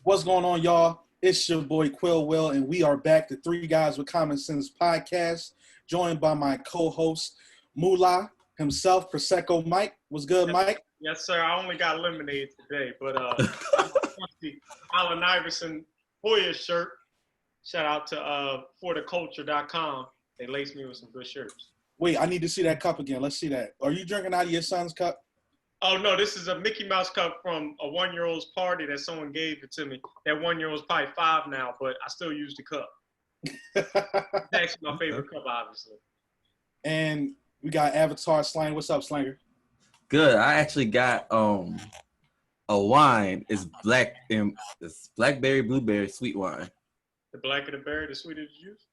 What's going on, y'all? It's your boy Quill Will, and we are back to Three Guys with Common Sense podcast, joined by my co-host Moolah himself, Prosecco Mike. What's good, Mike? Yes, sir. I only got lemonade today, but the Allen Iverson Hoya shirt. Shout out to fortheculture.com. They laced me with some good shirts. Wait, I need to see that cup again. Let's see that. Are you drinking out of your son's cup? Oh, no, this is a Mickey Mouse cup from a 1-year-old's party that someone gave it to me. That 1-year-old's probably 5 now, but I still use the cup. It's actually my favorite cup, obviously. And we got Avatar Slang. What's up, Slanger? Good. I actually got a wine. It's blackberry, blueberry, sweet wine. The blacker the berry, the sweeter the juice?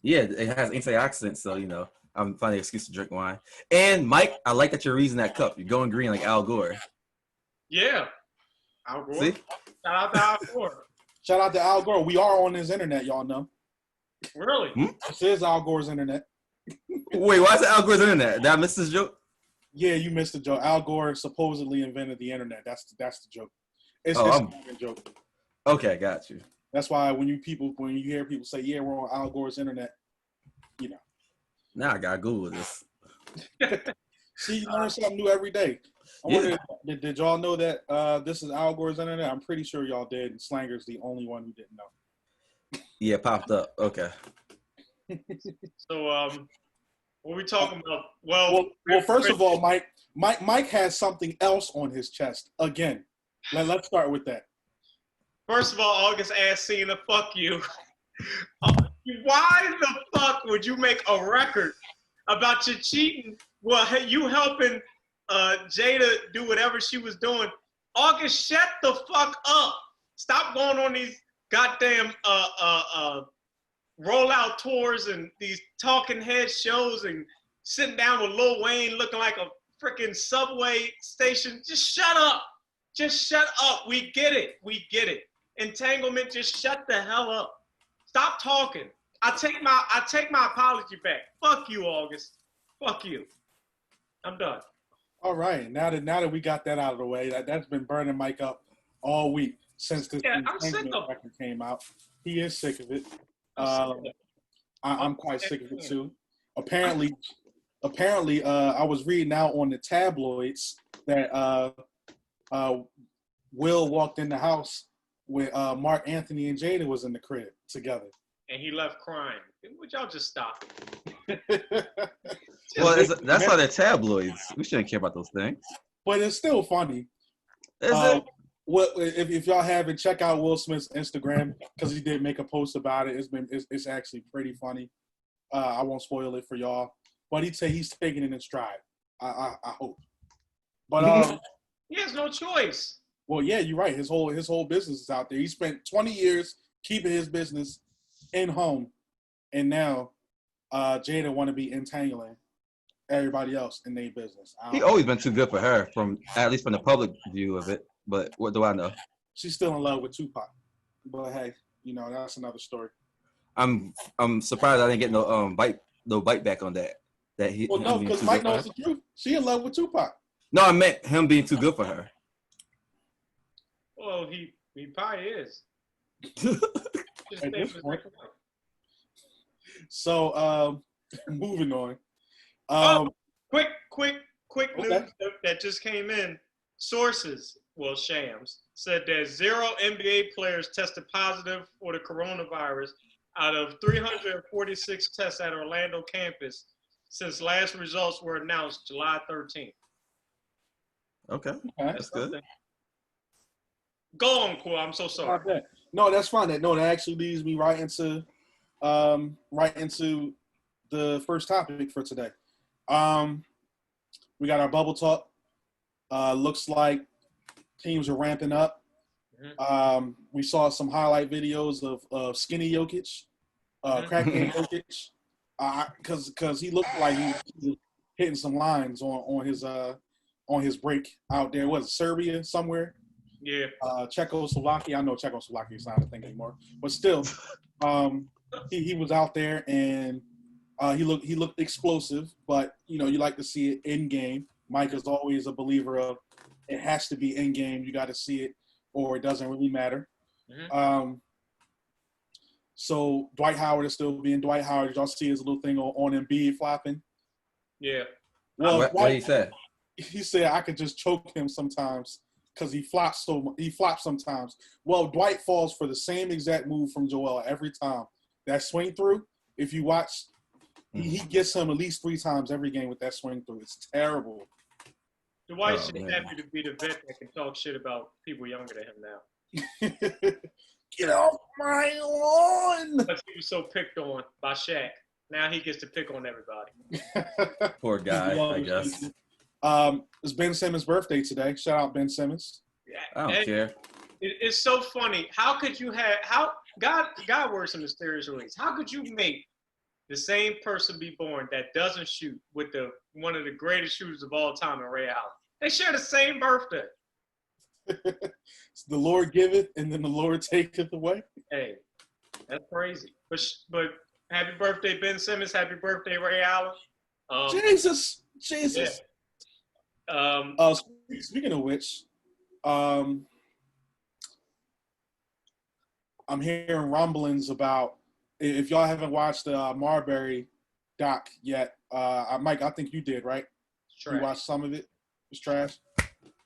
Yeah, it has antioxidants, so I'm finding an excuse to drink wine. And Mike, I like that you're using that cup. You're going green like Al Gore. Yeah. Al Gore. See? Shout out to Al Gore. Shout out to Al Gore. We are on his internet, y'all know. Really? This is Al Gore's internet. Wait, why is it Al Gore's internet? Did I miss this joke? Yeah, you missed the joke. Al Gore supposedly invented the internet. That's the joke. It's a joke. Okay, got you. That's why when you hear people say, "Yeah, we're on Al Gore's internet," you know. Now I gotta Google this. See, you learn something new every day. I wonder, did y'all know that this is Al Gore's internet? I'm pretty sure y'all did, and Slanger's the only one who didn't know. Yeah, it popped up. Okay. So, what are we talking about? Well, first of all, Mike has something else on his chest again. Let's start with that. First of all, August ass Cena, fuck you. Why the fuck would you make a record about you cheating? Well, hey, you helping Jada do whatever she was doing. August, shut the fuck up. Stop going on these goddamn rollout tours and these talking head shows and sitting down with Lil Wayne looking like a freaking subway station. Just shut up. Just shut up. We get it. We get it. Entanglement, just shut the hell up. Stop talking. I take my apology back. Fuck you, August. Fuck you. I'm done. All right. Now that we got that out of the way, that's been burning Mike up all week since this record came out. He is sick of it. I'm quite sick of it too. Apparently, I was reading out on the tabloids that Will walked in the house with Mark Anthony and Jada was in the crib together. And he left crying. Would y'all just stop? Well, that's why they're tabloids. We shouldn't care about those things. But it's still funny. Is it? If y'all haven't, check out Will Smith's Instagram because he did make a post about it. It's actually pretty funny. I won't spoil it for y'all, but he'd say he's taking it in stride. I hope. But he has no choice. Well, yeah, you're right. His whole business is out there. He spent 20 years keeping his business in home, and now Jada want to be entangling everybody else in their business. He always been too good for her, at least from the public view of it. But what do I know? She's still in love with Tupac. But hey, that's another story. I'm surprised I didn't get no bite back on that. Well, no, because Mike knows the truth. She in love with Tupac. No, I meant him being too good for her. Well, he probably is. At this point. So, moving on. Quick news that just came in. Sources, shams, said that 0 NBA players tested positive for the coronavirus out of 346 tests at Orlando campus since last results were announced July 13th. Okay. That's good. Go on, Quill. I'm so sorry. No, that's fine. That actually leads me right into the first topic for today. We got our bubble talk. Looks like teams are ramping up. Mm-hmm. We saw some highlight videos of skinny Jokic, crackhead Jokic, because he looked like he was hitting some lines on his break out there. Was it Serbia somewhere? Yeah. Czechoslovakia. I know Czechoslovakia is not a thing anymore, but still, he was out there and he looked explosive. But you like to see it in game. Mike is always a believer of it has to be in game. You got to see it, or it doesn't really matter. So Dwight Howard is still being Dwight Howard. Did y'all see his little thing on Embiid flopping? Yeah. Well, what did he say? He said I could just choke him sometimes because he flops sometimes. Well, Dwight falls for the same exact move from Joel every time. That swing through, if you watch, he gets him at least 3 times every game with that swing through. It's terrible. Dwight's happy to be the vet that can talk shit about people younger than him now. Get off my lawn! Because he was so picked on by Shaq. Now he gets to pick on everybody. Poor guy, I guess. It's Ben Simmons' birthday today. Shout out Ben Simmons. Yeah. I don't care. It's so funny. How could you God works in mysterious ways. How could you make the same person be born that doesn't shoot with one of the greatest shooters of all time in Ray Allen? They share the same birthday. The Lord giveth, and then the Lord taketh away. Hey, that's crazy. But happy birthday, Ben Simmons. Happy birthday, Ray Allen. Jesus. Yeah. Speaking of which, I'm hearing rumblings about, if y'all haven't watched the Marbury doc yet, Mike, I think you did, right? You watched some of it. It's trash.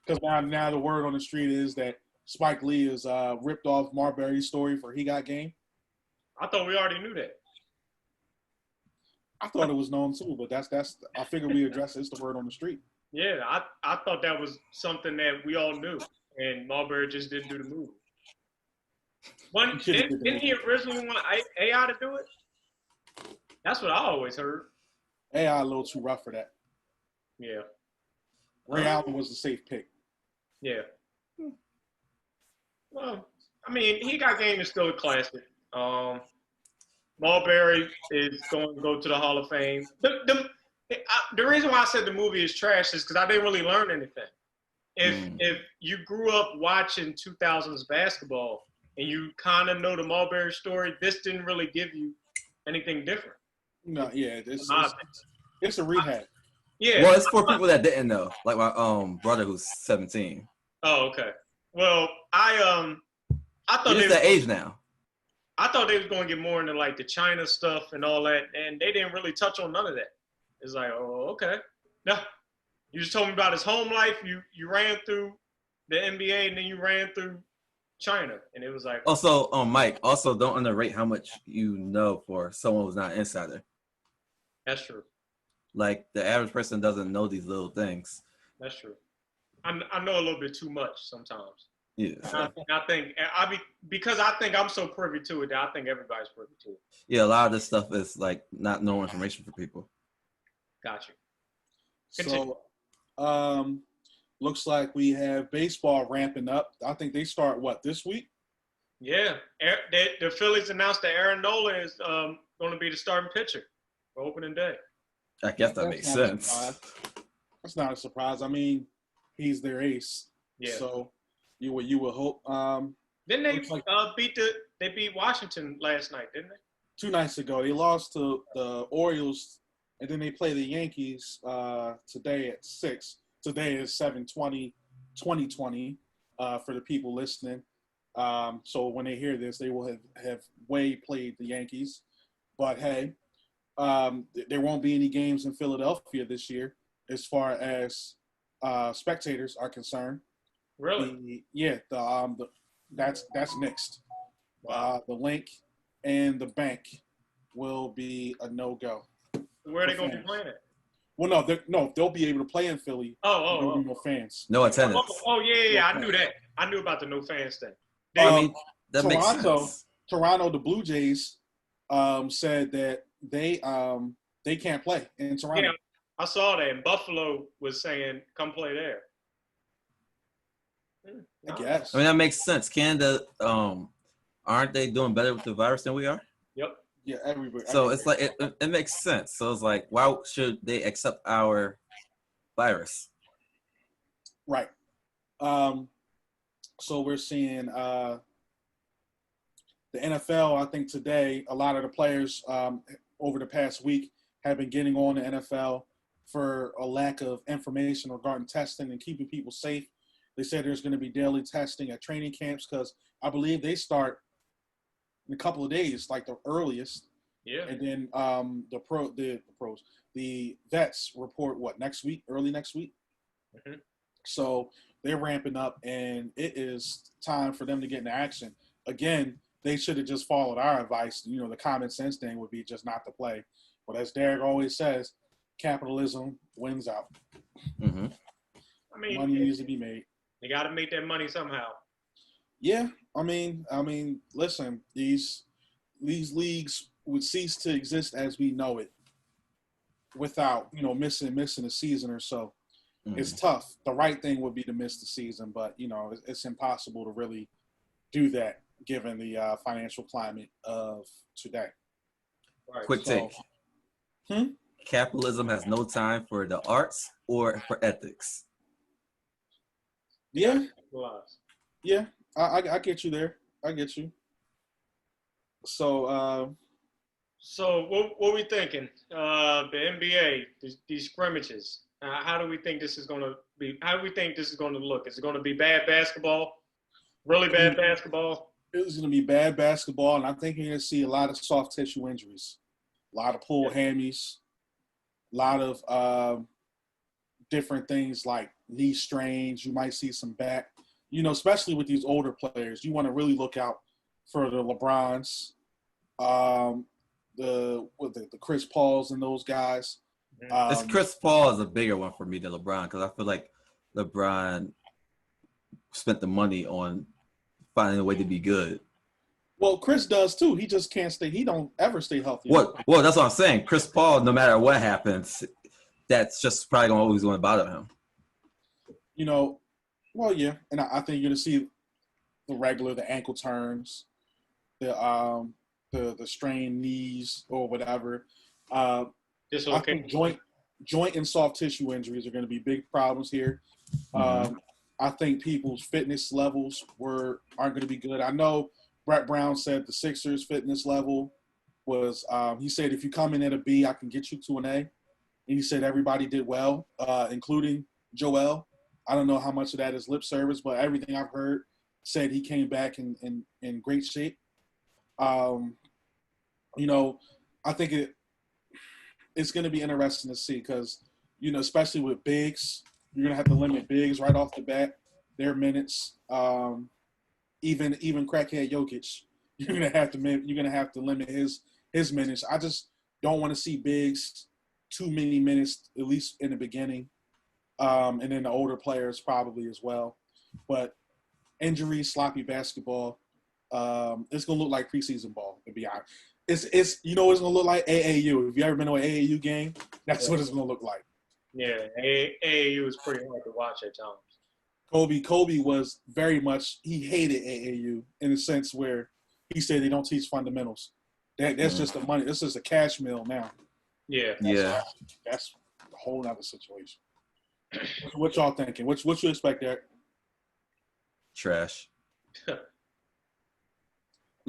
Because now the word on the street is that Spike Lee is ripped off Marbury's story for He Got Game. I thought we already knew that. I thought it was known too, but that's I figured we address it. It's the word on the street. Yeah, I thought that was something that we all knew, and Marbury just didn't do the movie. Didn't he originally want AI to do it? That's what I always heard. AI a little too rough for that. Yeah. Ray Allen was the safe pick. Yeah. Well, I mean, He Got Game is still a classic. Marbury is going to go to the Hall of Fame. The reason why I said the movie is trash is because I didn't really learn anything. If you grew up watching 2000s basketball and you kind of know the Marbury story, this didn't really give you anything different. No, yeah, it's a rehab. Yeah. Well, it's for people that didn't know, like my brother who's 17. Oh, okay. Well, I thought He's the age now. I thought they was going to get more into like the China stuff and all that, and they didn't really touch on none of that. It's like, oh, okay. No, you just told me about his home life. You ran through the NBA and then you ran through China, and it was like. Also, Mike, also don't underrate how much you know for someone who's not an insider. That's true. Like the average person doesn't know these little things. That's true. I know a little bit too much sometimes. Yeah. I think because I think I'm so privy to it that I think everybody's privy to it. Yeah, a lot of this stuff is like not known information for people. Gotcha. So, looks like we have baseball ramping up. I think they start this week? Yeah, the Phillies announced that Aaron Nola is going to be the starting pitcher for opening day. I guess that makes sense. That's not a surprise. I mean, he's their ace. Yeah. So you would hope. Didn't they beat Washington last night? Didn't they? 2 nights ago, they lost to the Orioles, and then they play the Yankees today at 6. Today is 7/20/2020 for the people listening. So when they hear this, they will have way played the Yankees. But hey, there won't be any games in Philadelphia this year as far as spectators are concerned. Really? That's mixed. Wow. The link and the bank will be a no-go. Where are they going to be playing at? Well, they'll be able to play in Philly. Oh. There'll be no fans. No attendance. Yeah. I knew that. I knew about the no fans thing. That makes sense. Toronto, the Blue Jays said that they can't play in Toronto. Yeah, I saw that. And Buffalo was saying, "Come play there." I guess. I mean, that makes sense. Canada, aren't they doing better with the virus than we are? Yep. Yeah, everybody. So it's like it makes sense. So it's like, why should they accept our virus? Right. So we're seeing the NFL. I think today a lot of the players over the past week have been getting on the NFL for a lack of information regarding testing and keeping people safe. They said there's going to be daily testing at training camps because I believe they start in a couple of days, like the earliest. Yeah. And then the vets report next week, early next week. Mm-hmm. So they're ramping up, and it is time for them to get into action. Again, they should have just followed our advice. You know, the common sense thing would be just not to play. But as Derek always says, capitalism wins out. Mm-hmm. I mean, money needs to be made. You got to make that money somehow. Yeah, I mean, listen, these leagues would cease to exist as we know it without, missing a season or so. Mm-hmm. It's tough. The right thing would be to miss the season, but it's impossible to really do that given the financial climate of today. Right. Quick take. Capitalism has no time for the arts or for ethics. Yeah. Yeah. I get you there. I get you. So what we thinking? The NBA, these scrimmages. How do we think this is going to be? How do we think this is going to look? Is it going to be bad basketball? Really bad basketball? It's going to be bad basketball, and I think you're going to see a lot of soft tissue injuries, a lot of pulled hammies, a lot of different things like knee strains. You might see some back. Especially with these older players, you want to really look out for the LeBrons, the Chris Pauls and those guys. This Chris Paul is a bigger one for me than LeBron because I feel like LeBron spent the money on finding a way to be good. Well, Chris does too. He just can't stay. He don't ever stay healthy. Well, that's what I'm saying. Chris Paul, no matter what happens, that's just probably always going to bother him. Well, yeah, and I think you're gonna see the ankle turns, the strained knees or whatever. I think joint and soft tissue injuries are going to be big problems here. I think people's fitness levels aren't going to be good. I know Brett Brown said the Sixers' fitness level was. He said if you come in at a B, I can get you to an A. And he said everybody did well, including Joel. I don't know how much of that is lip service, but everything I've heard said he came back in great shape. I think it's going to be interesting to see because, especially with bigs, you're going to have to limit bigs right off the bat, their minutes. Even crackhead Jokic, you're going to have to limit his minutes. I just don't want to see bigs too many minutes, at least in the beginning. And then the older players probably as well. But injuries, sloppy basketball, it's going to look like preseason ball, to be honest. It's it's going to look like AAU. If you ever been to an AAU game, that's what it's going to look like. Yeah, AAU is pretty hard to watch at times. Kobe was very much, he hated AAU in a sense where he said they don't teach fundamentals. That's just the money. This is a cash mill now. Yeah. That's a whole other situation. What y'all thinking? What you expect, Derek? Trash. Pretty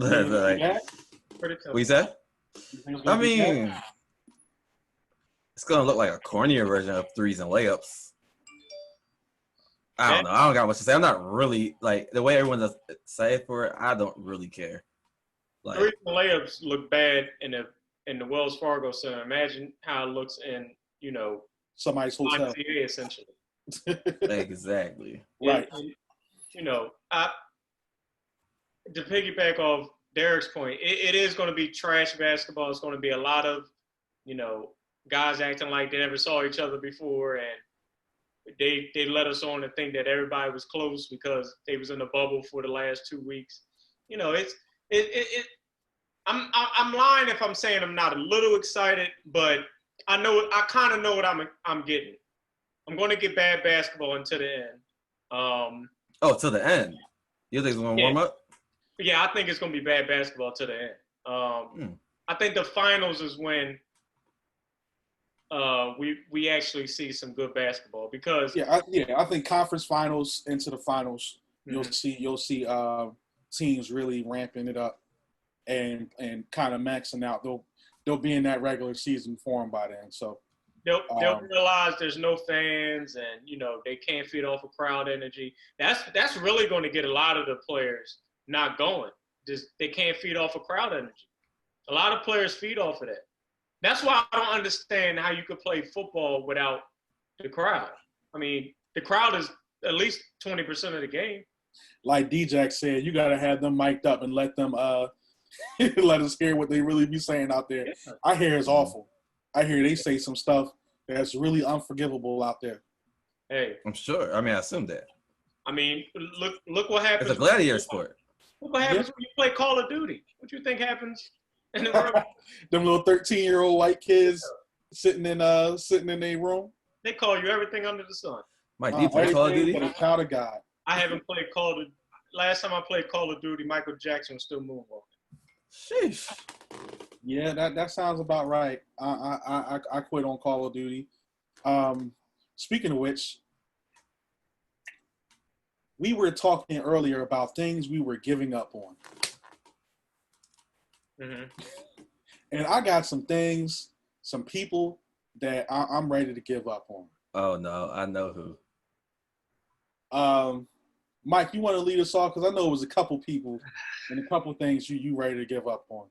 tough. What you said? I mean, it's gonna look like a cornier version of threes and layups. I don't know. I don't got much to say. I'm not really like the way everyone does say for it. I don't really care. Like threes and layups look bad in the Wells Fargo Center. Imagine how it looks in somebody's hotel. ICA, essentially. Exactly. Right. And, to piggyback off Derek's point, it is going to be trash basketball. It's going to be a lot of, guys acting like they never saw each other before, and they let us on to think that everybody was close because they was in the bubble for the last 2 weeks. I'm lying if I'm saying I'm not a little excited, but I kind of know what I'm getting. I'm going to get bad basketball until the end. Till the end. You think it's going to warm up? Yeah, I think it's going to be bad basketball to the end. I think the finals is when we actually see some good basketball because I think conference finals into the finals, you'll see teams really ramping it up and kind of maxing out. They'll be in that regular season form by then. So They'll realize there's no fans, and they can't feed off of crowd energy. That's really going to get a lot of the players not going. They can't feed off of crowd energy. A lot of players feed off of that. That's why I don't understand how you could play football without the crowd. I mean, the crowd is at least 20% of the game. Like D-Jack said, you got to have them mic'd up and let them let us hear what they really be saying out there. Yeah. I hear it's awful. I hear they say some stuff that's really unforgivable out there. Hey, I'm sure. I mean, I assume that. I mean, look what happens. It's a gladiator sport. Look what happens when you play Call of Duty. What you think happens in the world? Them little 13-year-old white kids sitting in their room. They call you everything under the sun. Mike, do you play Call of Duty? But a child of God. I haven't played Call of Duty. Last time I played Call of Duty, Michael Jackson was still moonwalking. Sheesh. Yeah, that sounds about right. I quit on Call of Duty. Speaking of which, we were talking earlier about things we were giving up on. Mm-hmm. And I got some things, some people that I'm ready to give up on. Oh, no. I know who. Mike, you want to lead us off? Because I know it was a couple people and a couple things you ready to give up on.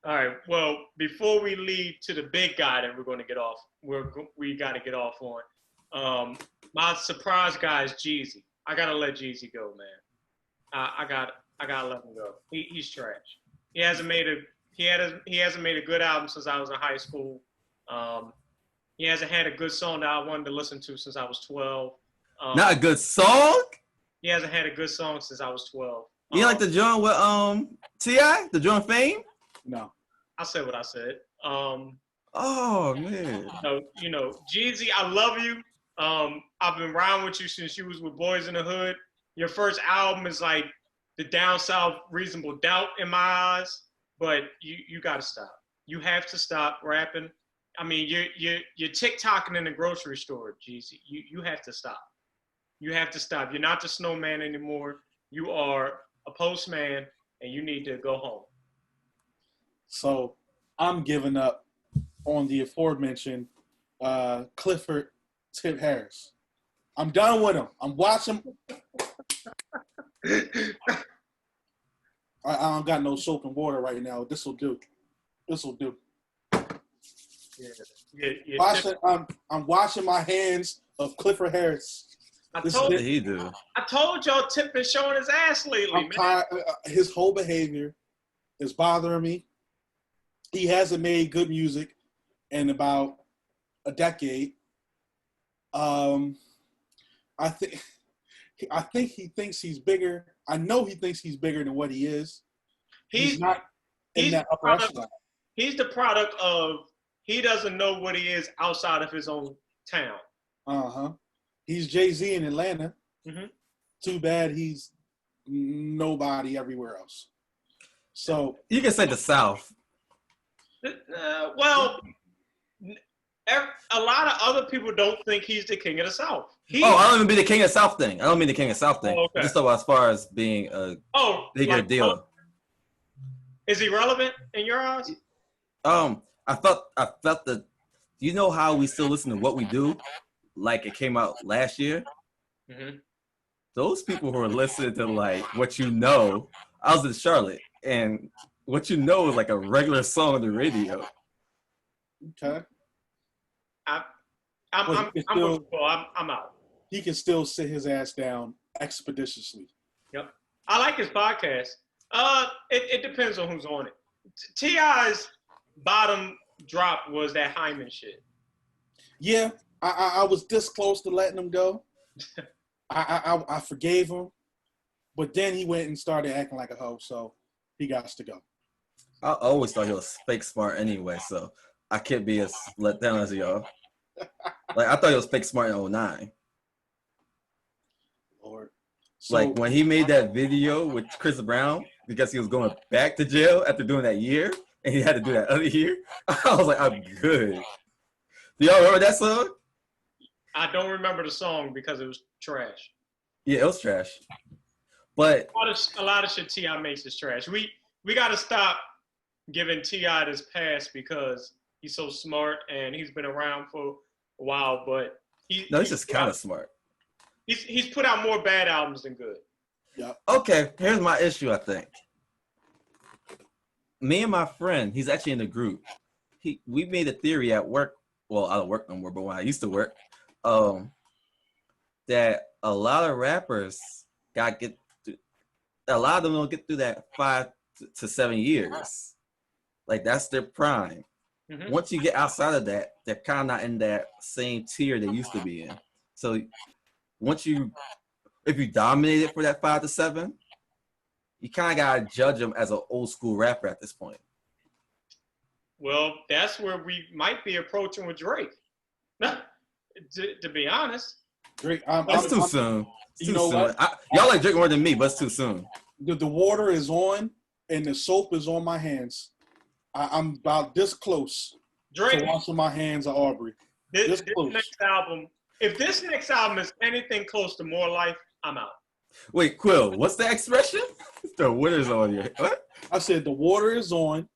All right. Well, before we lead to the big guy that we're going to get off, we got to get off on. My surprise guy is Jeezy. I gotta let Jeezy go, man. I gotta let him go. He's trash. He hasn't made a good album since I was in high school. He hasn't had a good song that I wanted to listen to since I was 12. Not a good song? He hasn't had a good song since I was 12. You like the joint with TI? The joint Fame? No. I said what I said. Oh man. Jeezy, I love you. I've been around with you since you was with Boys in the Hood. Your first album is like the Down South Reasonable Doubt in my eyes, but you got to stop. You have to stop rapping. I mean, you're TikToking in the grocery store, Jeezy. You have to stop. You have to stop. You're not the snowman anymore. You are a postman, and you need to go home. So I'm giving up on the aforementioned Clifford Tip Harris. I'm done with him. I'm watching. I don't got no soap and water right now. This will do. Yeah. I'm washing my hands of Clifford Harris. I told y'all Tip been showing his ass lately, man. His whole behavior is bothering me. He hasn't made good music in about a decade. I think he thinks he's bigger. I know he thinks he's bigger than what he is. He's not in that upper echelon. He's the product of he doesn't know what he is outside of his own town. He's Jay-Z in Atlanta. Mm-hmm. Too bad he's nobody everywhere else. So you can say the South. Well, a lot of other people don't think he's the king of the South. I don't even mean the king of the South thing. I don't mean the king of the South thing. Oh, okay. Just as far as being a bigger deal. Is he relevant in your eyes? I felt that. You know how we still listen to What We Do, like it came out last year. Mm-hmm. Those people who are listening to like What You Know, I was in Charlotte, and What You Know is like a regular song on the radio. Okay. I'm out. He can still sit his ass down expeditiously. Yep. I like his podcast. It depends on who's on it. T.I.'s bottom drop was that Hyman shit. Yeah, I was this close to letting him go. I forgave him, but then he went and started acting like a hoe, so he got to go. I always thought he was fake smart anyway, so I can't be as let down as y'all. Like I thought he was fake smart in 2009. Lord. So, like when he made that video with Chris Brown because he was going back to jail after doing that year and he had to do that other year, I was like, I'm good. Do y'all remember that song? I don't remember the song because it was trash. Yeah, it was trash. But a lot of shit T.I. makes is trash. We got to stop giving T.I. this pass because he's so smart and he's been around for while, but No, he's just kind of smart. He's put out more bad albums than good. Yeah. Okay, here's my issue, I think. Me and my friend, he's actually in the group. We made a theory at work. Well, I don't work no more, but when I used to work, that a lot of rappers a lot of them don't get through that 5 to 7 years. Like that's their prime. Mm-hmm. Once you get outside of that, they're kind of not in that same tier they used to be in. So if you dominated for that 5 to 7, you kind of gotta judge them as an old school rapper at this point. Well, that's where we might be approaching with Drake. to be honest, Drake. That's too soon. It's you too know soon. what? Y'all like Drake more than me, but it's too soon. The water is on, and the soap is on my hands. I'm about this close Drake to washing my hands of Aubrey. This next album, if this next album is anything close to More Life, I'm out. Wait, Quill, what's the expression? The water's on you. What? I said the water is on,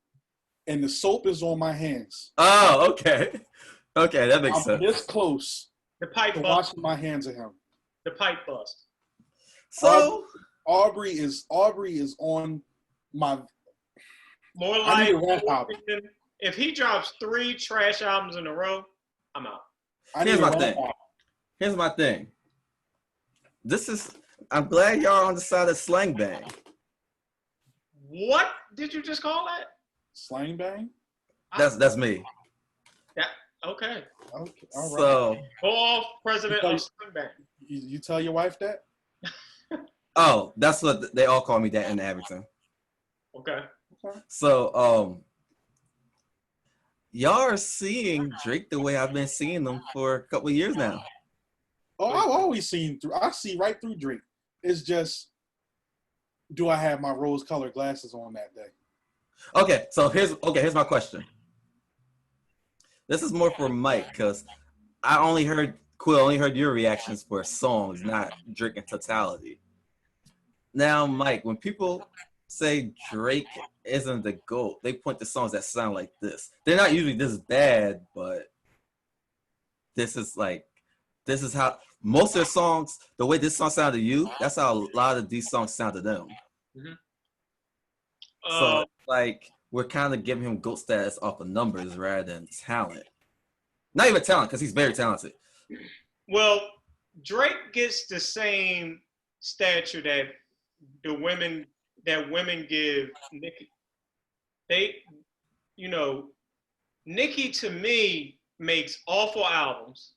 and the soap is on my hands. Oh, okay. Okay, that makes I'm sense. this close The pipe to bust. washing my hands of him. The pipe bust. So Aubrey is on my. More I need Life. a rap album. If he drops 3 trash albums in a row, I'm out. Here's my thing. I'm glad y'all on the side of Slang Bang. What did you just call that? Slang Bang? That's me. Okay. Okay, all right. So Go off, president of Sling Bang. You tell your wife that? oh, that's what they all call me that in Abington. Okay. So y'all are seeing Drake the way I've been seeing them for a couple of years now. Oh, I've always seen through. I see right through Drake. It's just, do I have my rose-colored glasses on that day? Okay, so here's my question. This is more for Mike because Quill only heard your reactions for songs, not Drake in totality. Now, Mike, when people say Drake isn't the GOAT, they point to songs that sound like this. They're not usually this bad, but this is how most of their songs, the way this song sounded to you, that's how a lot of these songs sound to them. Mm-hmm. So like we're kind of giving him GOAT status off of numbers rather than talent. Not even talent, because he's very talented. Well, Drake gets the same stature that women give Nicki. Nicki to me makes awful albums,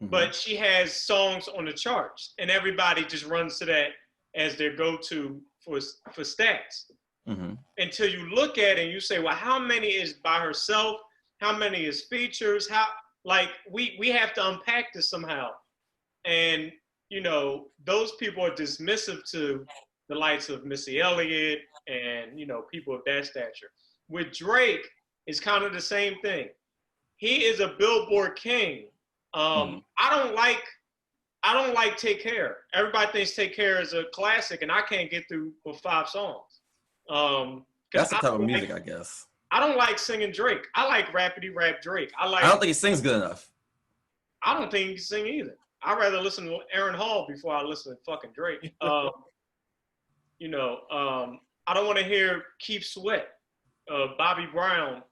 but she has songs on the charts, and everybody just runs to that as their go-to for stats. Mm-hmm. Until you look at it and you say, well, how many is by herself? How many is features? We have to unpack this somehow. And, those people are dismissive to the likes of Missy Elliott and, people of that stature. With Drake, it's kind of the same thing. He is a Billboard king. I don't like Take Care. Everybody thinks Take Care is a classic, and I can't get through with 5 songs. That's the type of music, I guess. I don't like singing Drake. I like rapidy rap Drake. I don't think he sings good enough. I don't think he can sing either. I'd rather listen to Aaron Hall before I listen to fucking Drake. I don't want to hear Keith Sweat, Bobby Brown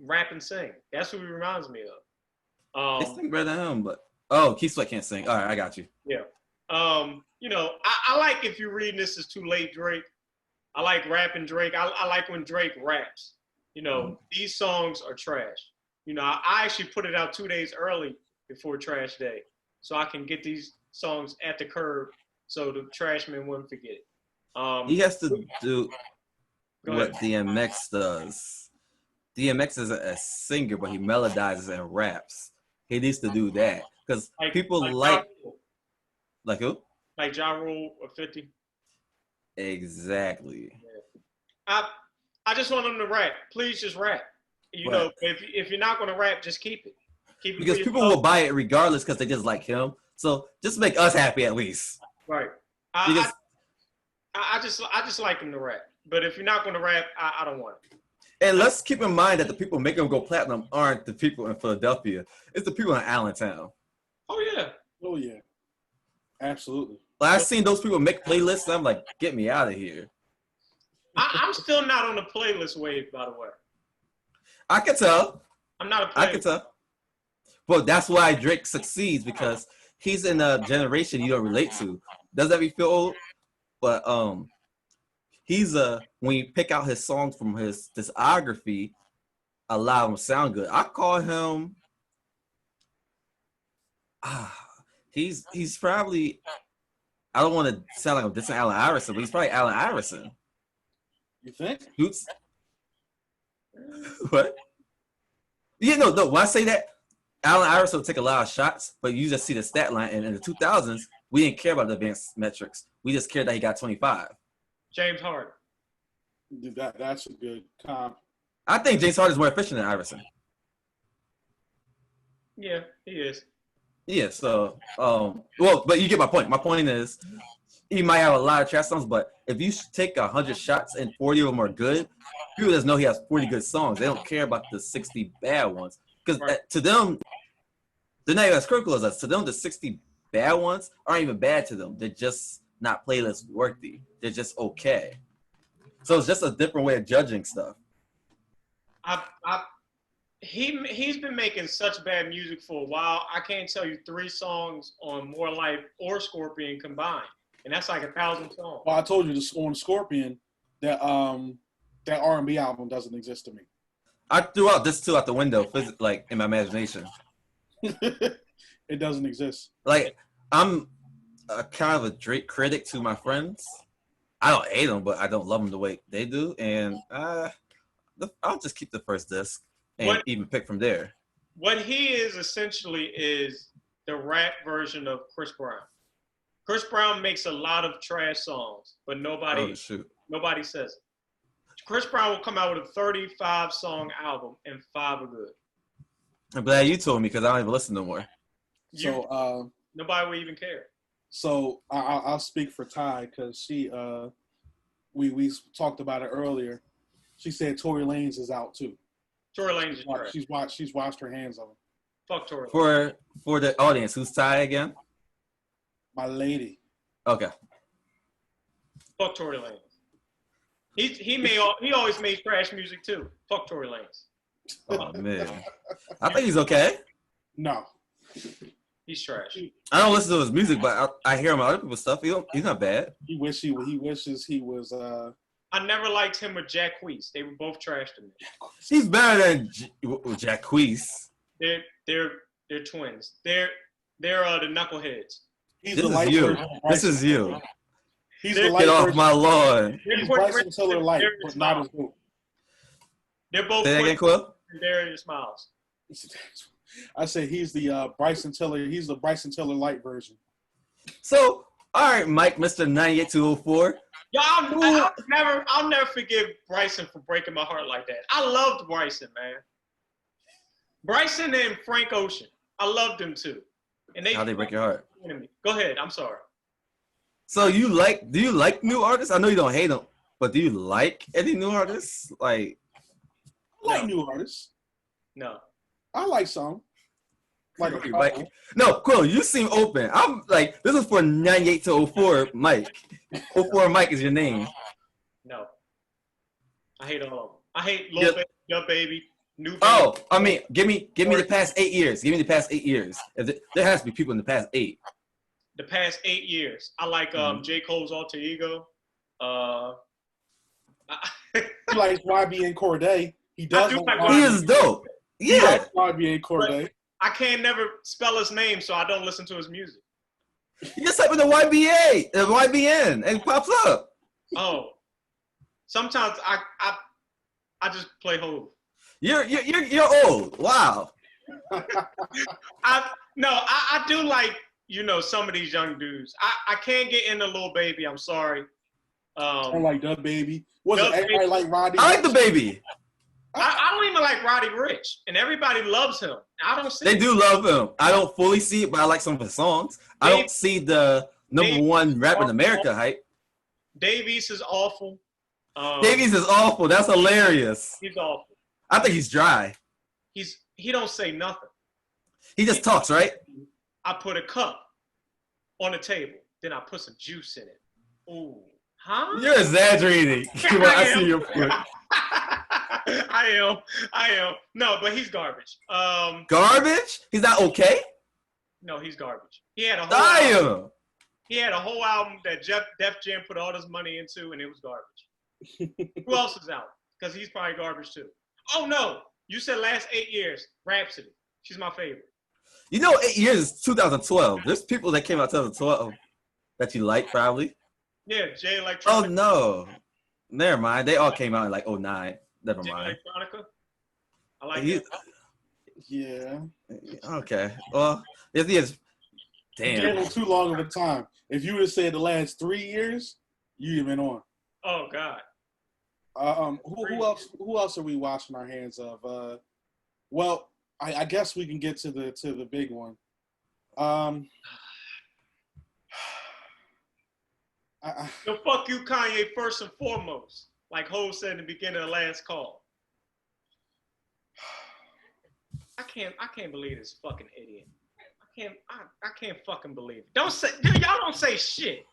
rap and sing. That's who he reminds me of. They sing better than him, but Keith Sweat can't sing. All right, I got you. Yeah. I like if you're reading this is too late, Drake. I like rapping Drake. I like when Drake raps. These songs are trash. I actually put it out 2 days early before Trash Day, so I can get these songs at the curb so the trash men wouldn't forget it. He has to do what DMX does. DMX is a singer, but he melodizes and raps. He needs to do that because people like who? Like Ja Rule or 50. Exactly. Yeah. I just want them to rap. Please just rap. If you're not going to rap, just keep it. Because people will buy it regardless because they just like him. So just make us happy at least. Right. I just like him to rap. But if you're not going to rap, I don't want it. And let's keep in mind that the people making them go platinum aren't the people in Philadelphia. It's the people in Allentown. Oh yeah. Oh yeah. Absolutely. Like, I've seen those people make playlists, and I'm like, get me out of here. I'm still not on the playlist wave, by the way. I can tell. I'm not a playlist. I can tell. But that's why Drake succeeds, because he's in a generation you don't relate to. Does that make you feel old? But he's when you pick out his songs from his discography, a lot of them sound good. I call him he's probably, I don't want to sound like I'm dissing Allen Iverson, but he's probably Allen Iverson. You think? Oops. What? Yeah, no. When I say that, Allen Iverson will take a lot of shots, but you just see the stat line. And in the 2000s, we didn't care about the advanced metrics. We just cared that he got 25. James Harden. That's a good comp. I think James Harden is more efficient than Iverson. Yeah, he is. Yeah, so, well, but you get my point. My point is, he might have a lot of trash songs, but if you take 100 shots and 40 of them are good, people just know he has 40 good songs. They don't care about the 60 bad ones. Because to them, they're not even as critical as us. To them, the 60 bad ones aren't even bad to them. They're just not playlist worthy. They're just okay. So it's just a different way of judging stuff. He's been making such bad music for a while. I can't tell you 3 songs on More Life or Scorpion combined, and that's like 1,000 songs. Well, I told you on Scorpion that that R&B album doesn't exist to me. I threw out this too out the window, like in my imagination. It doesn't exist. Like, I'm kind of a Drake critic to my friends. I don't hate them, but I don't love them the way they do, and I'll just keep the first disc and even pick from there. What he is essentially is the rap version of Chris Brown. Chris Brown makes a lot of trash songs, but nobody says it. Chris Brown will come out with a 35-song album, and 5 are good. I'm glad you told me, because I don't even listen no more. So nobody will even care. So I'll speak for Ty, because she we talked about it earlier. She said Tory Lanez is out too. Tory Lanez is trash. She's washed her hands on him. Fuck Tory Lanez. For the audience, who's Ty again? My lady. Okay. Fuck Tory Lanez. He always made trash music too. Fuck Tory Lanez. Oh man, I think he's okay. No, he's trash. I don't listen to his music, but I hear him on other people's stuff. He's not bad. He wishes he was. I never liked him with Jacquees. They were both trash to me. He's better than Jacquees. They're twins. They're the knuckleheads. This is you. He's the light Get off version. my lawn. He's Bryson Tiller light, but not as good. They're both. Say that again, Quill? They're in your smiles. I say he's the Bryson Tiller. He's the Bryson Tiller light version. So, all right, Mike, Mr. 98204. Yo, I'll never forgive Bryson for breaking my heart like that. I loved Bryson, man. Bryson and Frank Ocean. I loved them too. And How'd they break your heart? Go ahead. I'm sorry. So do you like new artists? I know you don't hate them, but do you like any new artists? Like, I like new artists. No. I like some. No, Quill, you seem open. I'm like, this is for 98 to 04 Mike. 04 Mike is your name. No. I hate all of them. I hate Lil Baby, Dub Baby, New Baby. Oh, I mean, give me the past 8 years. Give me the past 8 years. There has to be people in the past 8. The past 8 years. I like J. Cole's Alter Ego. He likes YBN Cordae. He does. He is dope. Yeah. He likes YBN Cordae. I can't never spell his name, so I don't listen to his music. You just type in the YBN, and it pops up. Oh. Sometimes I just play Hove. You're old. Wow. I do like, some of these young dudes. I can't get into Lil Baby. I'm sorry. I don't like Dub Baby. Everybody like Roddy? I like the baby. I don't even like Roddy Ricch, and everybody loves him. I don't see. They do love him. I don't fully see it, but I like some of his songs. I don't see the #1 rapper in America hype. Dave East is awful. Davies is awful. That's hilarious. He's awful. I think he's dry. He don't say nothing. He just talks, right? I put a cup on the table, then I put some juice in it. Ooh, huh? You're exaggerating. I see your point. I am. No, but he's garbage. Garbage? He's not okay? No, he's garbage. He had a whole album. Damn. He had a whole album that Def Jam put all this money into, and it was garbage. Who else is out? Because he's probably garbage too. Oh no, you said last 8 years. Rhapsody. She's my favorite. You know, 8 years is 2012. There's people that came out 2012 that you like, probably. Yeah, Jay Electronica. Oh no, never mind. They all came out in like 09. Never Jay mind. Electronica. I like it. Yeah. Okay. Well, if he is, Damn. damn. It too long of a time. If you would have said the last 3 years, you'd have been on. Oh God. Who else are we washing our hands of? Well, I guess we can get to the big one. So fuck you, Kanye, first and foremost. Like Ho said in the beginning of the last call. I can't believe this fucking idiot. I can't fucking believe it. Y'all don't say shit.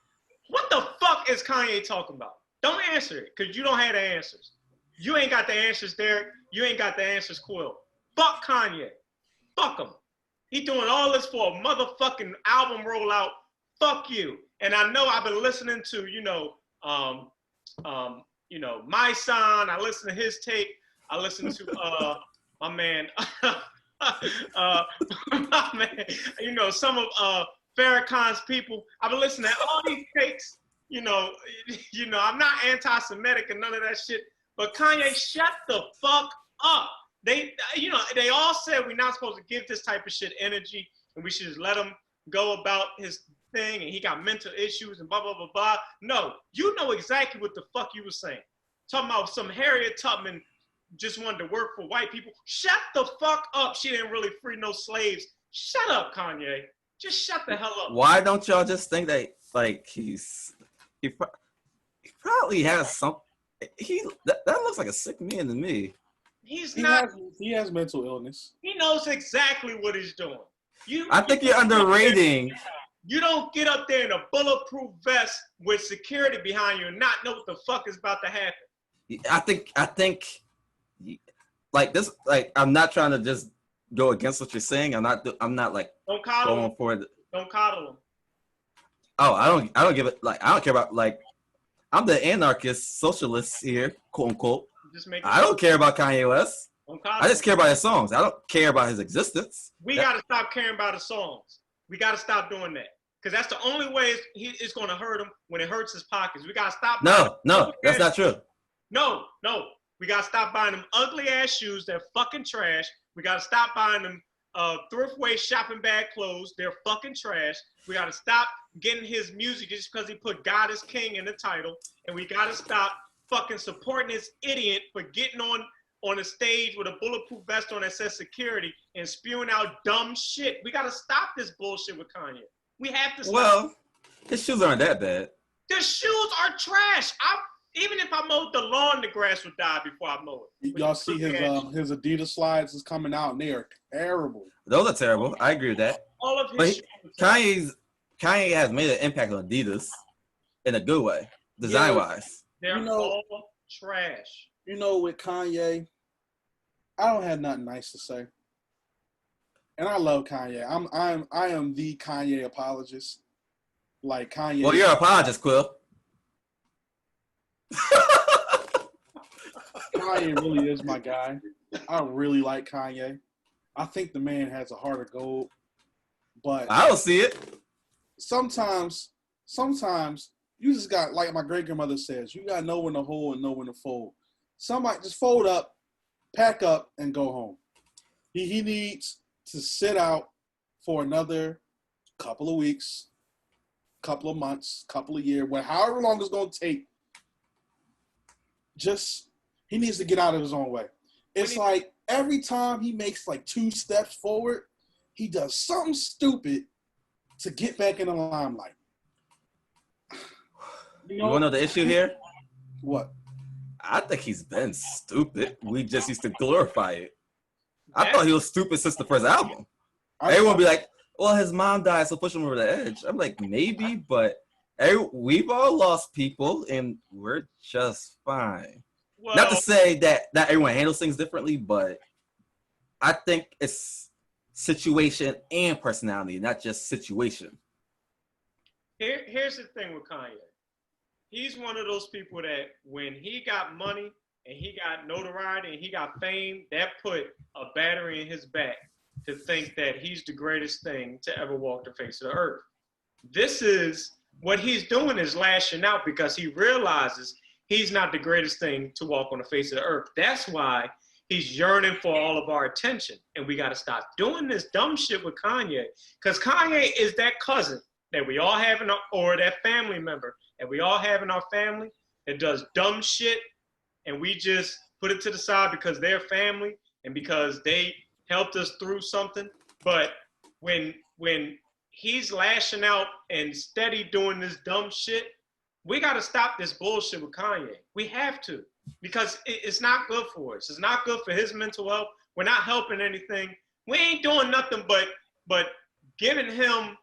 What the fuck is Kanye talking about? Don't answer it, because you don't have the answers. You ain't got the answers, Derek. You ain't got the answers, Quill. Fuck Kanye. Fuck him. He doing all this for a motherfucking album rollout. Fuck you. And I know I've been listening to, my son. I listen to his tape. I listen to my man, some of Farrakhan's people. I've been listening to all these takes. I'm not anti-Semitic and none of that shit. But Kanye, shut the fuck up. They all said we're not supposed to give this type of shit energy, and we should just let him go about his thing, and he got mental issues and blah, blah, blah, blah. No, you know exactly what the fuck you were saying. Talking about some Harriet Tubman just wanted to work for white people. Shut the fuck up. She didn't really free no slaves. Shut up, Kanye. Just shut the hell up. Why don't y'all just think that, like, he probably has some, that looks like a sick man to me. He has mental illness. He knows exactly what he's doing. I think you're underrating. You don't get up there in a bulletproof vest with security behind you and not know what the fuck is about to happen. I think, like this, like I'm not trying to just go against what you're saying. I'm not like don't coddle going him. for it. Don't coddle him. Oh, I don't give it. Like I don't care about, like, I'm the anarchist socialist here, quote unquote. I don't care about Kanye West. I just care about his songs. I don't care about his existence. We got to stop caring about his songs. We got to stop doing that. Because that's the only way it's going to hurt him when it hurts his pockets. We got to stop. No, that's not true. No. We got to stop buying them ugly ass shoes. They're fucking trash. We got to stop buying them thriftway shopping bag clothes. They're fucking trash. We got to stop getting his music just because he put God is King in the title. And we got to stop fucking supporting this idiot for getting on a stage with a bulletproof vest on that says security and spewing out dumb shit. We got to stop this bullshit with Kanye. We have to stop. Well, his shoes aren't that bad. The shoes are trash. Even if I mowed the lawn, the grass would die before I mow it. Y'all see his Adidas slides is coming out, and they are terrible. Those are terrible. I agree with that. All of his Kanye has made an impact on Adidas in a good way, design-wise. They're all trash. With Kanye, I don't have nothing nice to say. And I love Kanye. I am the Kanye apologist. Like Kanye. Well, you're an apologist, Quill. Kanye really is my guy. I really like Kanye. I think the man has a heart of gold. But I don't see it. Sometimes you just got, like my great grandmother says, you got to know when to hold and know when to fold. Somebody just fold up, pack up, and go home. He needs to sit out for another couple of weeks, couple of months, couple of years, however long it's going to take. He needs to get out of his own way. It's like every time he makes like 2 steps forward, he does something stupid to get back in the limelight. You want to know the issue here? What? I think he's been stupid. We just used to glorify it. I thought he was stupid since the first album. Everyone be like, well, his mom died, so push him over the edge. I'm like, maybe, but we've all lost people, and we're just fine. Well, not to say that not everyone handles things differently, but I think it's situation and personality, not just situation. Here's the thing with Kanye. He's one of those people that when he got money and he got notoriety and he got fame, that put a battery in his back to think that he's the greatest thing to ever walk the face of the earth. This is what he's doing is lashing out because he realizes he's not the greatest thing to walk on the face of the earth. That's why he's yearning for all of our attention. And we got to stop doing this dumb shit with Kanye, because Kanye is that cousin that we all have or that family member that we all have in our family that does dumb shit, and we just put it to the side because they're family and because they helped us through something. But when he's lashing out and steady doing this dumb shit, we got to stop this bullshit with Kanye. We have to, because it's not good for us. It's not good for his mental health. We're not helping anything. We ain't doing nothing but giving him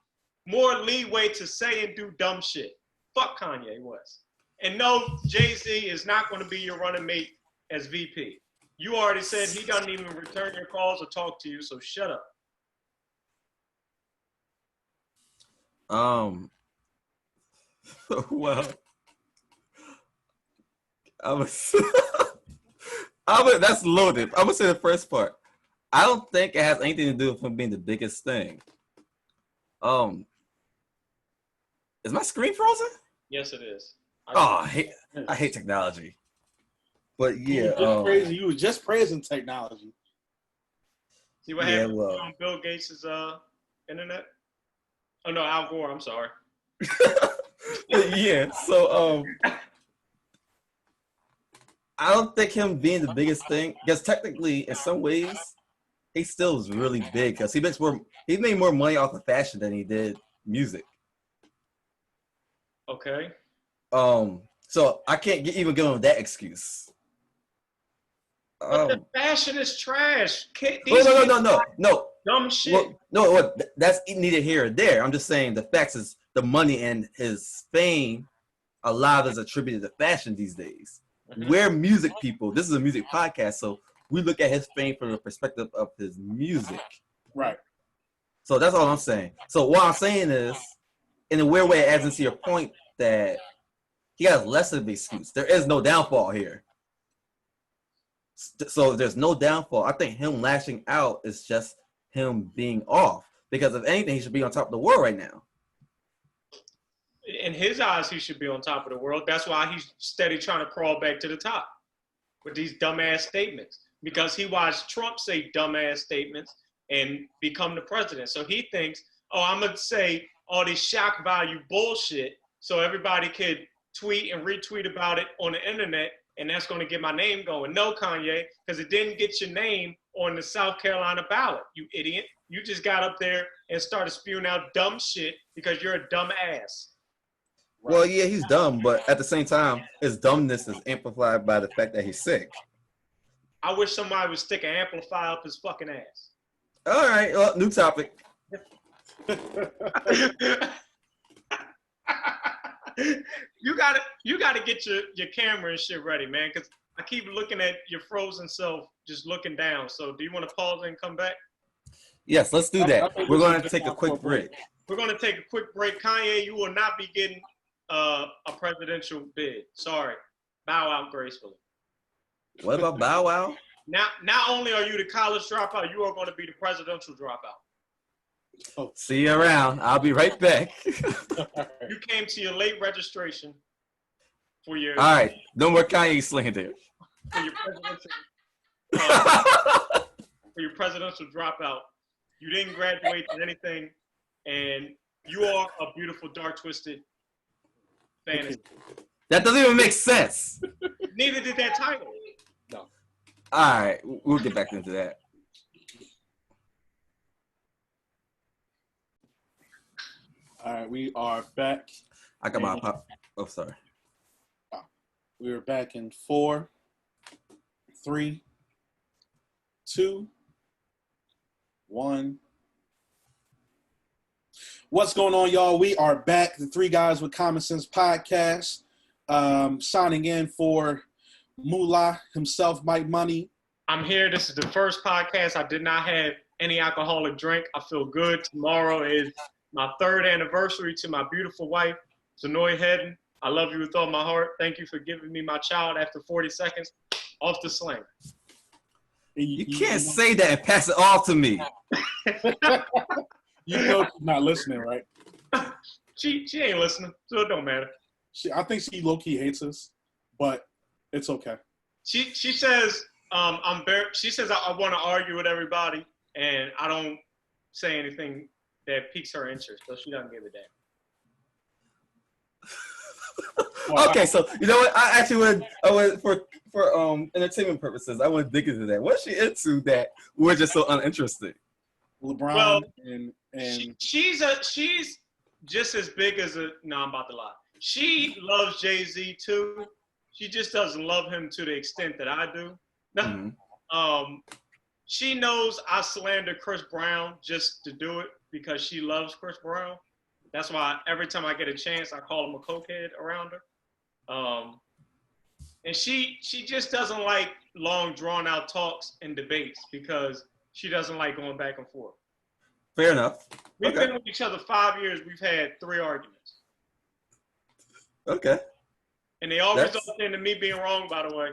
more leeway to say and do dumb shit. Fuck Kanye West. And no, Jay-Z is not going to be your running mate as VP. You already said he doesn't even return your calls or talk to you, so shut up. Well, that's loaded. I'm gonna say the first part. I don't think it has anything to do with him being the biggest thing. Is my screen frozen? Yes, it is. I hate technology. But yeah, you were just praising technology. See what happened on Bill Gates' internet? Oh no, Al Gore. I'm sorry. Yeah. So I don't think him being the biggest thing, because technically, in some ways, he still is really big because he made more money off of fashion than he did music. Okay. So I can't even give him that excuse. But the fashion is trash. No. Dumb shit. That's neither here or there. I'm just saying the facts is the money and his fame, a lot is attributed to fashion these days. Mm-hmm. We're music people. This is a music podcast, so we look at his fame from the perspective of his music. Right. So that's all I'm saying. So what I'm saying is, in a weird way, it adds into your point that he has less of an excuse. There is no downfall here. So there's no downfall. I think him lashing out is just him being off. Because if anything, he should be on top of the world right now. In his eyes, he should be on top of the world. That's why he's steady trying to crawl back to the top with these dumbass statements. Because he watched Trump say dumbass statements and become the president. So he thinks, oh, I'm going to say all these shock value bullshit so everybody could tweet and retweet about it on the internet, and that's going to get my name going. No, Kanye, because it didn't get your name on the South Carolina ballot, you idiot. You just got up there and started spewing out dumb shit because you're a dumb ass. Right. Well, yeah, he's dumb, but at the same time, his dumbness is amplified by the fact that he's sick. I wish somebody would stick an amplifier up his fucking ass. All right, well, new topic. You gotta get your camera and shit ready, man, because I keep looking at your frozen self just looking down. So do you want to pause and come back? Yes, let's do that. We're going to take a quick break. We're going to take a quick break. Kanye, you will not be getting a presidential bid. Sorry. Bow out gracefully. What about Bow Wow? Not only are you the college dropout, you are going to be the presidential dropout. Oh, see you around. I'll be right back. You came to your late registration for your... All right. No more Kanye slander. For your presidential dropout. You didn't graduate to anything, and you are a beautiful, dark, twisted fantasy. That doesn't even make sense. Neither did that title. No. All right. We'll get back into that. All right, we are back. I got my pop. Oh, sorry. We are back in 4, 3, 2, 1. What's going on, y'all? We are back. The Three Guys with Common Sense podcast. Signing in for Moolah himself, Mike Money. I'm here. This is the first podcast. I did not have any alcoholic drink. I feel good. Tomorrow is my 3rd anniversary to my beautiful wife, Zanoy Hedden. I love you with all my heart. Thank you for giving me my child after 40 seconds. Off the slang. You can't say that and pass it off to me. You know she's not listening, right? She ain't listening, so it don't matter. I think she low-key hates us, but it's okay. She says she says I want to argue with everybody, and I don't say anything that piques her interest, so she doesn't give a damn. Well, Okay, so you know what? I would for entertainment purposes, I would dig into that. What's she into that we're just so uninterested? LeBron Well, and she's just as big as a. No, I'm about to lie. She loves Jay-Z too. She just doesn't love him to the extent that I do. Mm-hmm. She knows I slander Chris Brown just to do it because she loves Chris Brown. That's why every time I get a chance, I call him a cokehead around her. And she just doesn't like long, drawn-out talks and debates because she doesn't like going back and forth. Fair enough. We've been with each other 5 years. We've had 3 arguments. Okay. And they always result into me being wrong, by the way.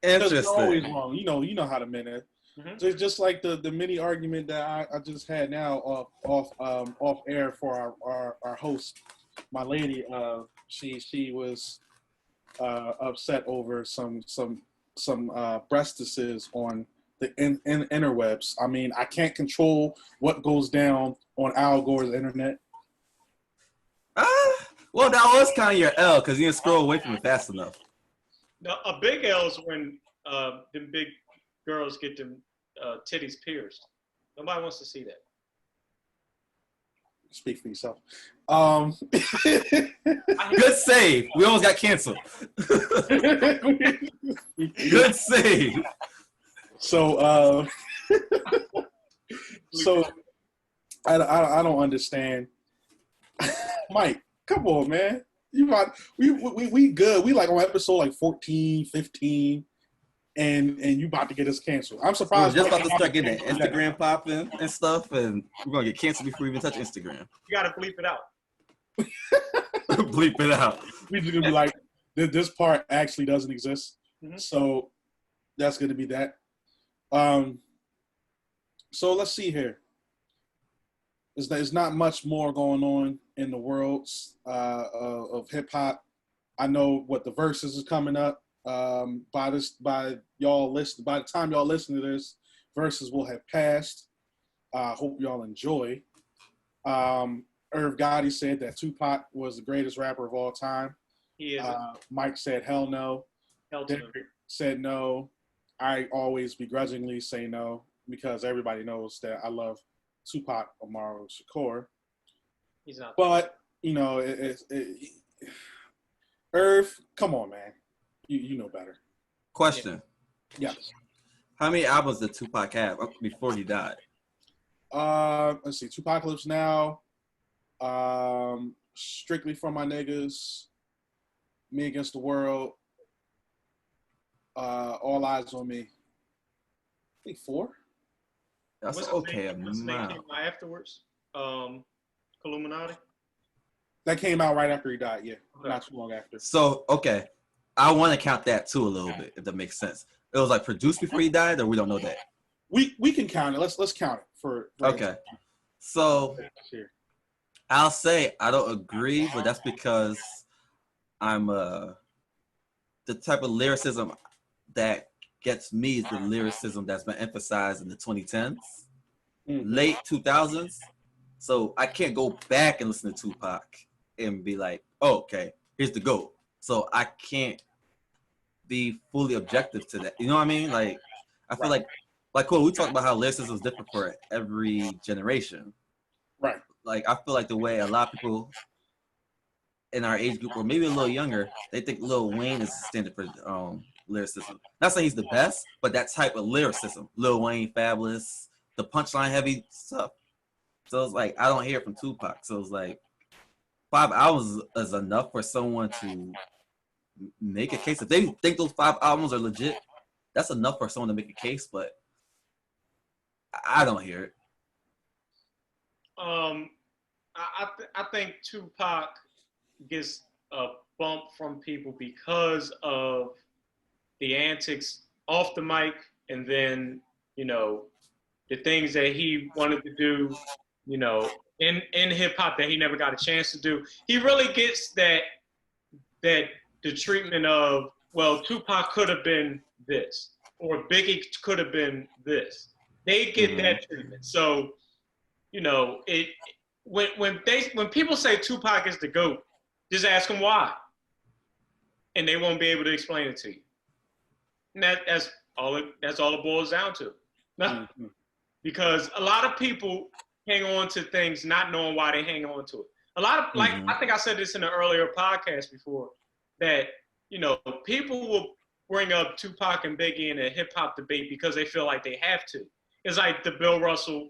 Interesting. You're always Interesting. wrong. You know how to men are. Mm-hmm. Just like the mini argument that I just had now off air for our host, my lady. She was upset over some breastises on the interwebs. I mean, I can't control what goes down on Al Gore's internet. Well, that was kind of your L because you didn't scroll away from it fast enough. Now, a big L is when them big girls get them titties pierced. Nobody wants to see that. Speak for yourself. Good save. We almost got canceled. Good save. So I don't understand. Mike, come on, man. We good. We like on episode like 14, 15, and you about to get us canceled. I'm surprised. We're just about to start getting that Instagram popping and stuff, and we're gonna get canceled before we even touch Instagram. You gotta bleep it out. Bleep it out. We just gonna be like, this part actually doesn't exist. Mm-hmm. So that's gonna be that. So let's see here. There's not much more going on in the world of hip hop. I know what the verses is coming up. By the time y'all listen to this, verses will have passed. Hope y'all enjoy. Irv Gotti said that Tupac was the greatest rapper of all time. He is. Mike said hell no. Derek said no. I always begrudgingly say no because everybody knows that I love Tupac Amaru Shakur. He's not. But, you know, Irv, come on, man. You know better. Question. Yeah. How many albums did Tupac have before he died? Let's see. Tupacalypse Now. Strictly for My Niggas. Me Against the World. All Eyes on Me. I think 4. That's okay. What's the name came out afterwards? Illuminati. That came out right after he died. Yeah, Okay. not too long after. So, okay. I want to count that too a little bit, if that makes sense. It was like produced before he died, or we don't know that? We can count it. Let's count it for Okay. So here. I'll say I don't agree, but that's because I'm the type of lyricism that gets me is the lyricism that's been emphasized in the 2010s, late 2000s. So I can't go back and listen to Tupac and be like, oh, okay, here's the GOAT. So I can't be fully objective to that. You know what I mean? Like, I feel like cool, we talked about how lyricism is different for every generation. Right. Like, I feel like the way a lot of people in our age group or maybe a little younger, they think Lil Wayne is the standard for lyricism. Not saying he's the best, but that type of lyricism. Lil Wayne, Fabulous, the punchline heavy stuff. So it's like I don't hear it from Tupac. So it's like 5 albums is enough for someone to make a case. If they think those 5 albums are legit, that's enough for someone to make a case. But I don't hear it. I think Tupac gets a bump from people because of the antics off the mic, and then the things that he wanted to do, in hip hop that he never got a chance to do. He really gets that the treatment of, well, Tupac could have been this, or Biggie could have been this. They get that treatment. So, when people say Tupac is the GOAT, just ask them why, and they won't be able to explain it to you. And that's all it boils down to. Because a lot of people hang on to things not knowing why they hang on to it. A lot of, I think I said this in an earlier podcast before, that people will bring up Tupac and Biggie in a hip hop debate because they feel like they have to. It's like the Bill Russell,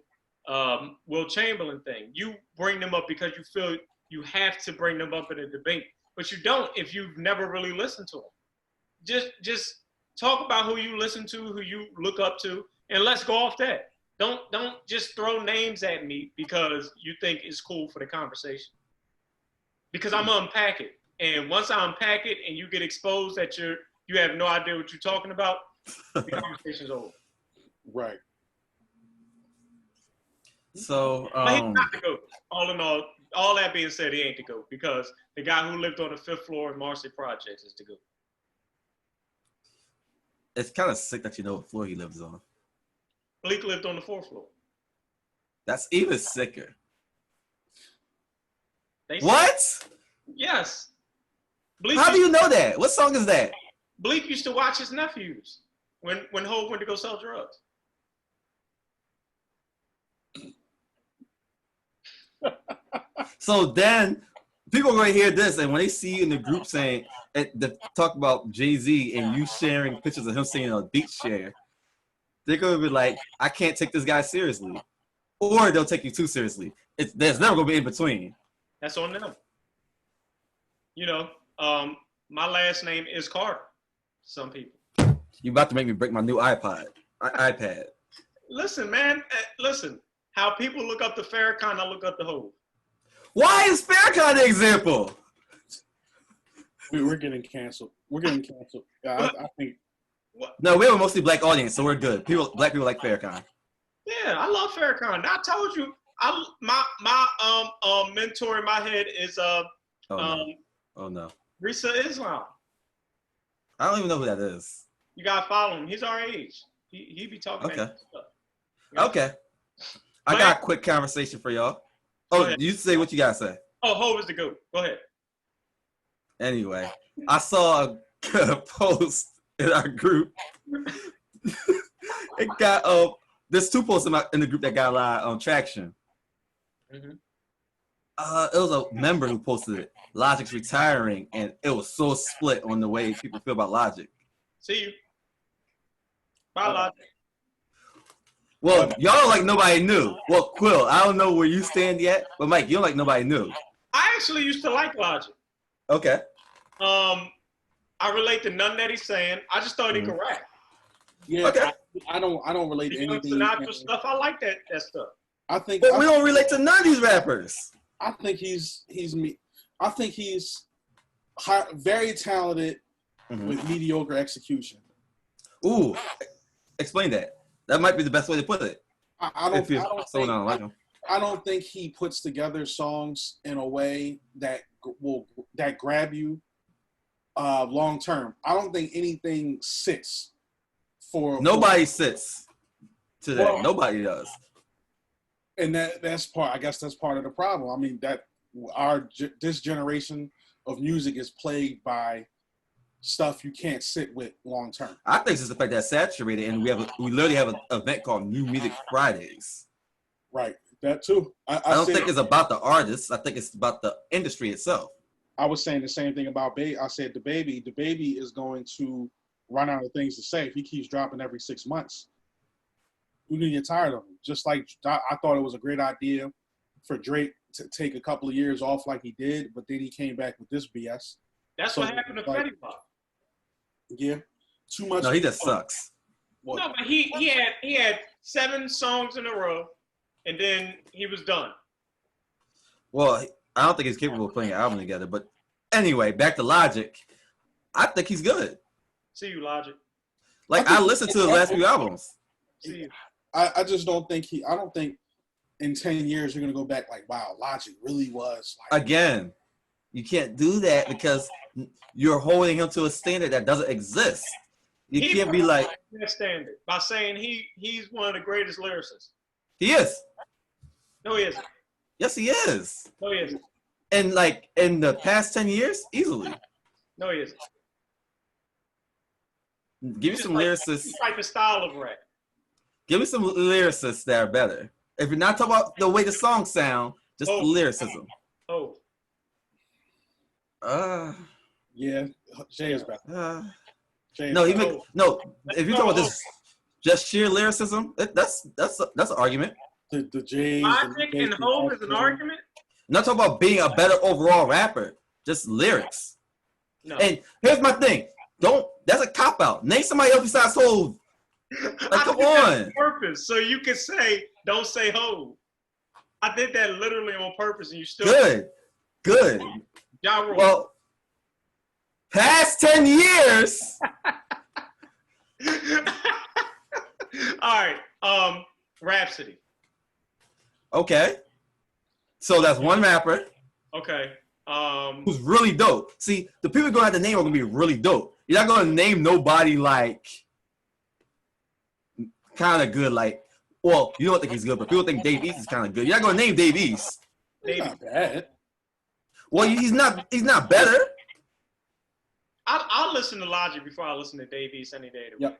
Will Chamberlain thing. You bring them up because you feel you have to bring them up in a debate, but you don't if you've never really listened to them. Just talk about who you listen to, who you look up to, and let's go off that. Don't just throw names at me because you think it's cool for the conversation. Because I'm gonna unpack it, and once I unpack it and you get exposed that you have no idea what you're talking about, the conversation's over. Right. So, but he's not the GOAT. All in all that being said, he ain't the GOAT, because the guy who lived on the 5th floor in Marcy Projects is the GOAT. It's kind of sick that you know what floor he lives on. Bleak lived on the 4th floor. That's even sicker. What? Yes. Bleak How do you know that? What song is that? Bleak used to watch his nephews when Hov went to go sell drugs. So then people are going to hear this, and when they see you in the group saying, talk about Jay-Z and you sharing pictures of him singing on a beach chair, they're going to be like, I can't take this guy seriously. Or they'll take you too seriously. There's never going to be in between. That's on them. My last name is Carter. Some people. You about to make me break my new iPad. Listen, man. Listen. How people look up to Farrakhan, I look up to Hov. Why is Farrakhan the example? We're getting canceled. I think. No, we have a mostly black audience, so we're good. Black people like Farrakhan. Yeah, I love Farrakhan. I told you, my mentor in my head is Oh no. Risa Islam. I don't even know who that is. You gotta follow him. He's our age. He be talking that stuff. Okay. I got a quick conversation for y'all. Oh, you say what you gotta say. Oh, Hov is the GOAT. Go ahead. Anyway, I saw a post in our group. It got there's 2 posts in the group that got a lot of traction. Mm-hmm. It was a member who posted it. Logic's retiring, and it was so split on the way people feel about Logic. See you. Bye, Logic. Well, y'all don't like nobody new. Well, Quill, I don't know where you stand yet, but Mike, you don't like nobody new. I actually used to like Logic. Okay. I relate to none that he's saying. I just thought he could rap. Yeah. Okay. I don't relate to anything. Sinatra stuff. I like that stuff. But we don't relate to none of these rappers. I think he's very talented with mediocre execution. Ooh, explain that. That might be the best way to put it. I don't think he puts together songs in a way that grab you long term. I don't think anything sits for nobody sits today. Well, nobody does. And that's part. I guess that's part of the problem. I mean, that this generation of music is plagued by stuff you can't sit with long term. I think it's just the fact that it's saturated, and we literally have an event called New Music Fridays. Right, that too. I don't think it's about the artists. I think it's about the industry itself. I was saying the same thing about Baby. I said the baby is going to run out of things to say if he keeps dropping every 6 months. We're gonna get tired of him. Just like I thought it was a great idea for Drake to take a couple of years off like he did, but then he came back with this BS. That's what happened to Fetty Wap. Yeah, too much. No, he just sucks. What? No, but he had 7 songs in a row, and then he was done. Well, I don't think he's capable of putting an album together. But anyway, back to Logic. I think he's good. See you, Logic. Like I listened to his last few albums. See you. I just don't think I don't think in 10 years you're gonna go back like, wow, Logic really was like. Again, you can't do that because you're holding him to a standard that doesn't exist. You can't be like that standard by saying he's one of the greatest lyricists. He is. No, he isn't. Yes, he is. No, he isn't. And like in the past 10 years, easily. No, he isn't. Give me some lyricists. Like the style of rap. Give me some lyricists that are better. If you're not talking about the way the songs sound, just the lyricism. Oh. Yeah, Jay is better. No, he make no. If you talk about this, just sheer lyricism, that's an argument. The Jay. Logic and Hov is an argument. I'm not talking about being a better overall rapper, just lyrics. No. And here's my thing. That's a cop out. Name somebody else besides Hov. Like, come on. On purpose, so you can say, don't say Hov. I did that literally on purpose, and you still good. Ja Rule. Well, past 10 years. All right. Rhapsody. Okay. So that's one rapper. Okay. Who's really dope. See, the people you're gonna have to name are gonna be really dope. You're not gonna name nobody like kind of good. Like, well, you don't think he's good, but people think Dave East is kind of good. You're not gonna name Dave East. He's not bad. Well, he's not better. I'll listen to Logic before I listen to Dave East any day. Yep.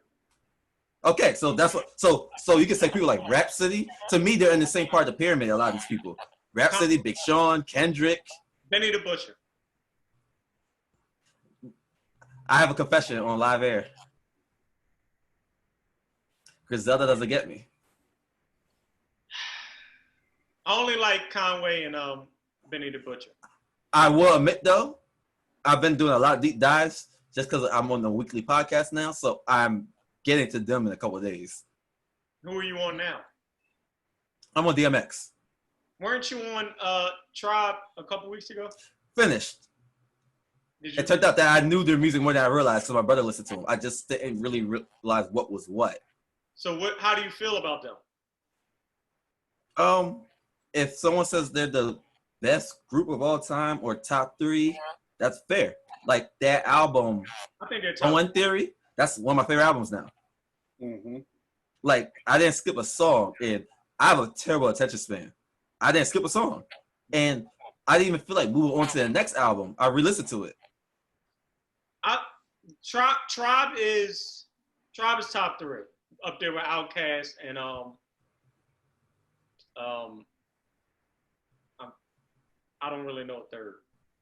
Okay, so that's what. So you can say people like Rhapsody. To me, they're in the same part of the pyramid. A lot of these people. Rhapsody, Big Sean, Kendrick. Benny the Butcher. I have a confession on live air. Griselda doesn't get me. I only like Conway and Benny the Butcher. I will admit though, I've been doing a lot of deep dives just because I'm on the weekly podcast now, so I'm getting to them in a couple of days. Who are you on now? I'm on DMX. Weren't you on Tribe a couple weeks ago? Finished. It turned out that I knew their music more than I realized, so my brother listened to them. I just didn't really realize what was what. So how do you feel about them? If someone says they're the best group of all time or top 3, that's fair. Like that album, I think they're top. One Theory, that's one of my favorite albums now. Mm-hmm. Like I didn't skip a song, and I have a terrible attention span. I didn't skip a song, and I didn't even feel like moving on to the next album. I re-listened to it. Tribe is top 3 up there with Outkast and I don't really know a third,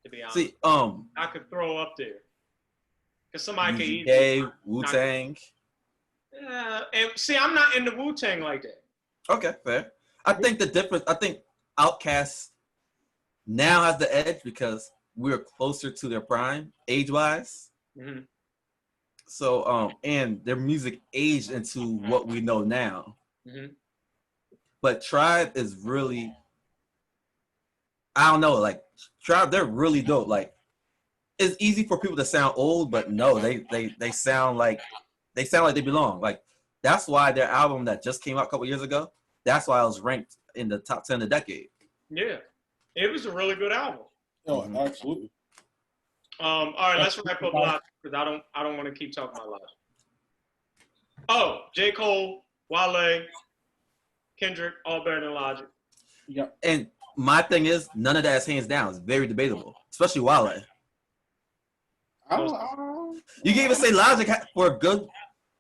to be honest. See, I could throw up there because somebody could easily. Wu-Tang. And see, I'm not into Wu-Tang like that. Okay, fair. I think Outkast now has the edge because we're closer to their prime age-wise. Mm-hmm. So, and their music aged into what we know now. Mm-hmm. But Tribe is really, I don't know, like Tribe, they're really dope. Like, it's easy for people to sound old, but no, they sound like they belong. Like, that's why their album that just came out a couple years ago, that's why it was ranked in the top 10 of the decade. Yeah, it was a really good album. Oh, absolutely. All right, let's wrap up Logic because I don't want to keep talking about Logic. Oh, J. Cole, Wale, Kendrick, all better than Logic. Yeah. And my thing is, none of that is hands down. It's very debatable, especially Wale. You can even say Logic for good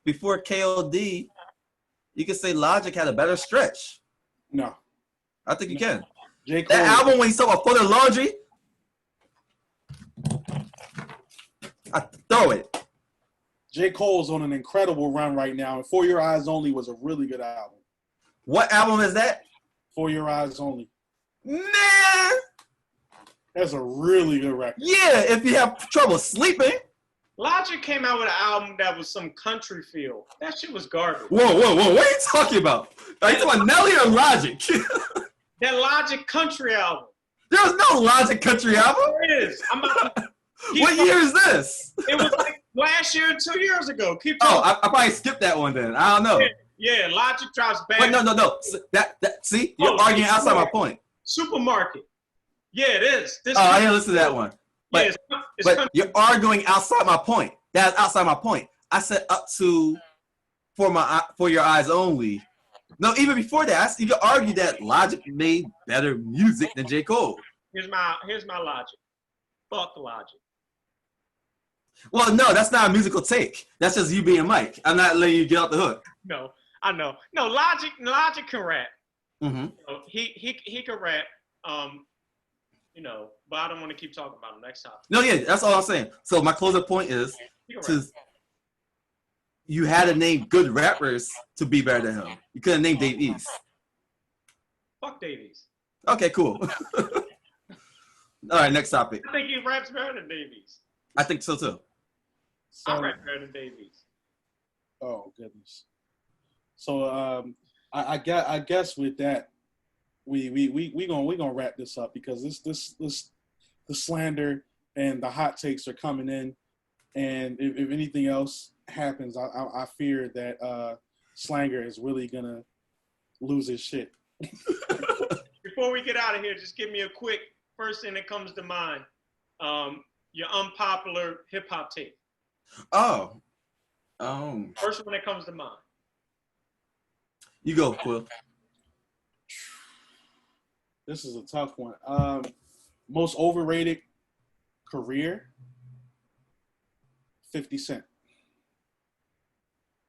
before KOD. You can say Logic had a better stretch. No, I think you can. J. Cole, That album when he's talking about Foot and Laundry. I throw it. J. Cole's on an incredible run right now, and For Your Eyes Only was a really good album. What album is that? For Your Eyes Only. Man. That's a really good record. Yeah, if you have trouble sleeping. Logic came out with an album that was some country feel. That shit was garbage. Whoa. What are you talking about? Are you talking about Nelly or Logic? That Logic country album. There's no Logic country album. There is. I'm about to What year is this? It was like last year or 2 years ago. Keep Oh, talking. I probably skipped that one then. I don't know. Yeah, Logic drops bad. Wait, no. See, you're arguing outside my point. Supermarket. Yeah, it is. I didn't listen to that one. But, but you're arguing outside my point. That's outside my point. I said up to For Your Eyes Only. No, even before that, you could argue that Logic made better music than J. Cole. Here's my logic. Fuck Logic. Well, no, that's not a musical take. That's just you being Mike. I'm not letting you get off the hook. No, I know. No, Logic can rap. Mm-hmm. You know, he can rap. But I don't want to keep talking about him next time. No, yeah, that's all I'm saying. So my closing point is you had to name good rappers to be better than him. You couldn't name Dave East. Fuck Davies. Okay, cool. All right, next topic. I think he raps better than Davies. I think so too. I rap better than Davies. Oh goodness. So I guess with that we gonna wrap this up because the slander and the hot takes are coming in, and if anything else happens, I fear that Slanger is really gonna lose his shit. Before we get out of here, just give me a quick first thing that comes to mind. Your unpopular hip hop take. Oh. First one that comes to mind. You go, Quill. This is a tough one. Most overrated career, 50 Cent.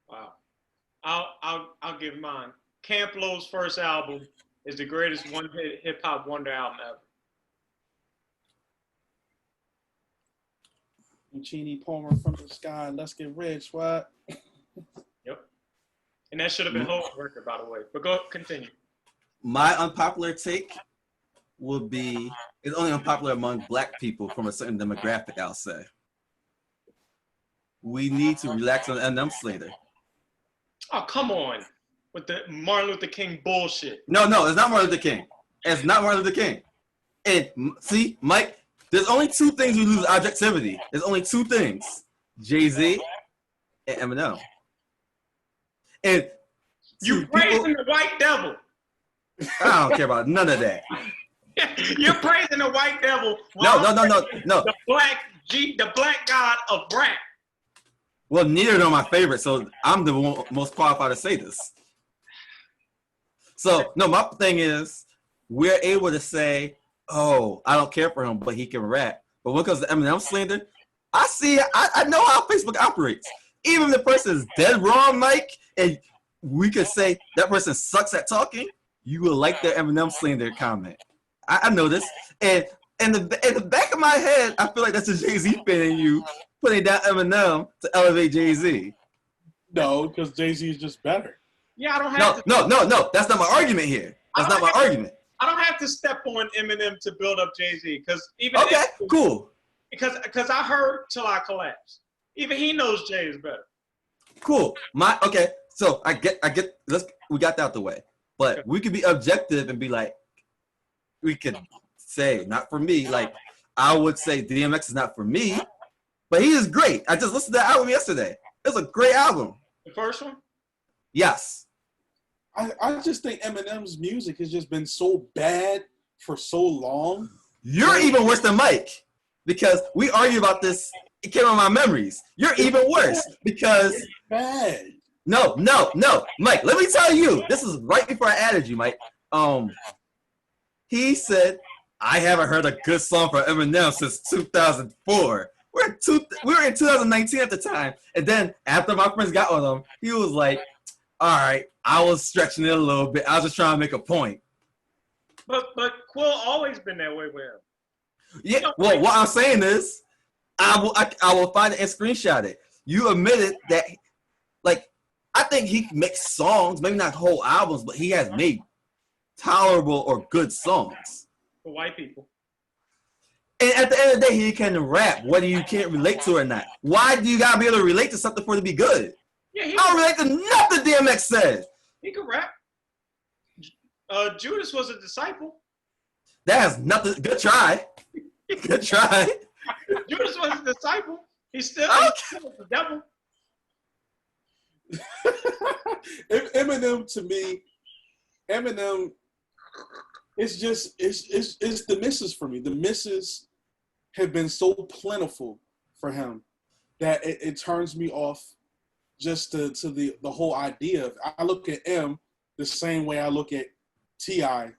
Wow. I'll give mine. Camp Lo's first album is the greatest one-hit hip-hop wonder album ever. Chini Palmer from the sky, let's get rich, what? Yep. And that should have been whole record, by the way. But go continue. My unpopular take would be, it's only unpopular among black people from a certain demographic, I'll say. We need to relax on Eminem slander. Oh, come on. With the Martin Luther King bullshit. No, it's not Martin Luther King. It's not Martin Luther King. And see, Mike, there's only two things we lose objectivity. There's only two things. Jay-Z and Eminem. And you praising the white devil. I don't care about none of that. You're praising the white devil. No. The black god of rap. Well, neither are my favorite, so I'm the most qualified to say this. So, no, my thing is, we're able to say, oh, I don't care for him, but he can rap. But when it comes to Eminem slander, I know how Facebook operates. Even if the person is dead wrong, Mike, and we could say that person sucks at talking, you will like their Eminem slander comment. I know this. And in the back of my head, I feel like that's a Jay-Z fan in you, putting down Eminem to elevate Jay-Z. No, because Jay-Z is just better. Yeah, I don't have to. No. That's not my argument here. That's not my argument. I don't have to step on Eminem to build up Jay-Z because even cool. Because I heard Till I Collapse. Even he knows Jay is better. Cool. So I get. We got that out the way, but we could be objective and be like, we could say not for me. Like I would say DMX is not for me, but he is great. I just listened to that album yesterday. It was a great album. The first one? Yes. I just think Eminem's music has just been so bad for so long. You're even worse than Mike because we argue about this. It came on my memories. You're even worse because it's bad. No, Mike. Let me tell you. This is right before I added you, Mike. He said I haven't heard a good song from Eminem since 2004. We were in 2019 at the time, and then after my friends got on him, he was like, all right, I was stretching it a little bit. I was just trying to make a point. But Quill always been that way with him. Yeah. Well, what I'm saying is, I will find it and screenshot it. You admitted that, like, I think he makes songs, maybe not whole albums, but he has made tolerable or good songs. For white people. And at the end of the day, he can rap, whether you can't relate to it or not. Why do you gotta be able to relate to something for it to be good? Yeah, I don't relate to nothing DMX said. He could rap. Judas was a disciple. That has nothing. Good try. Good try. Judas was a disciple. He's still the devil. Eminem, to me, Eminem, it's the misses for me. The misses have been so plentiful for him that it turns me off just to the whole idea of, I look at M the same way I look at TI,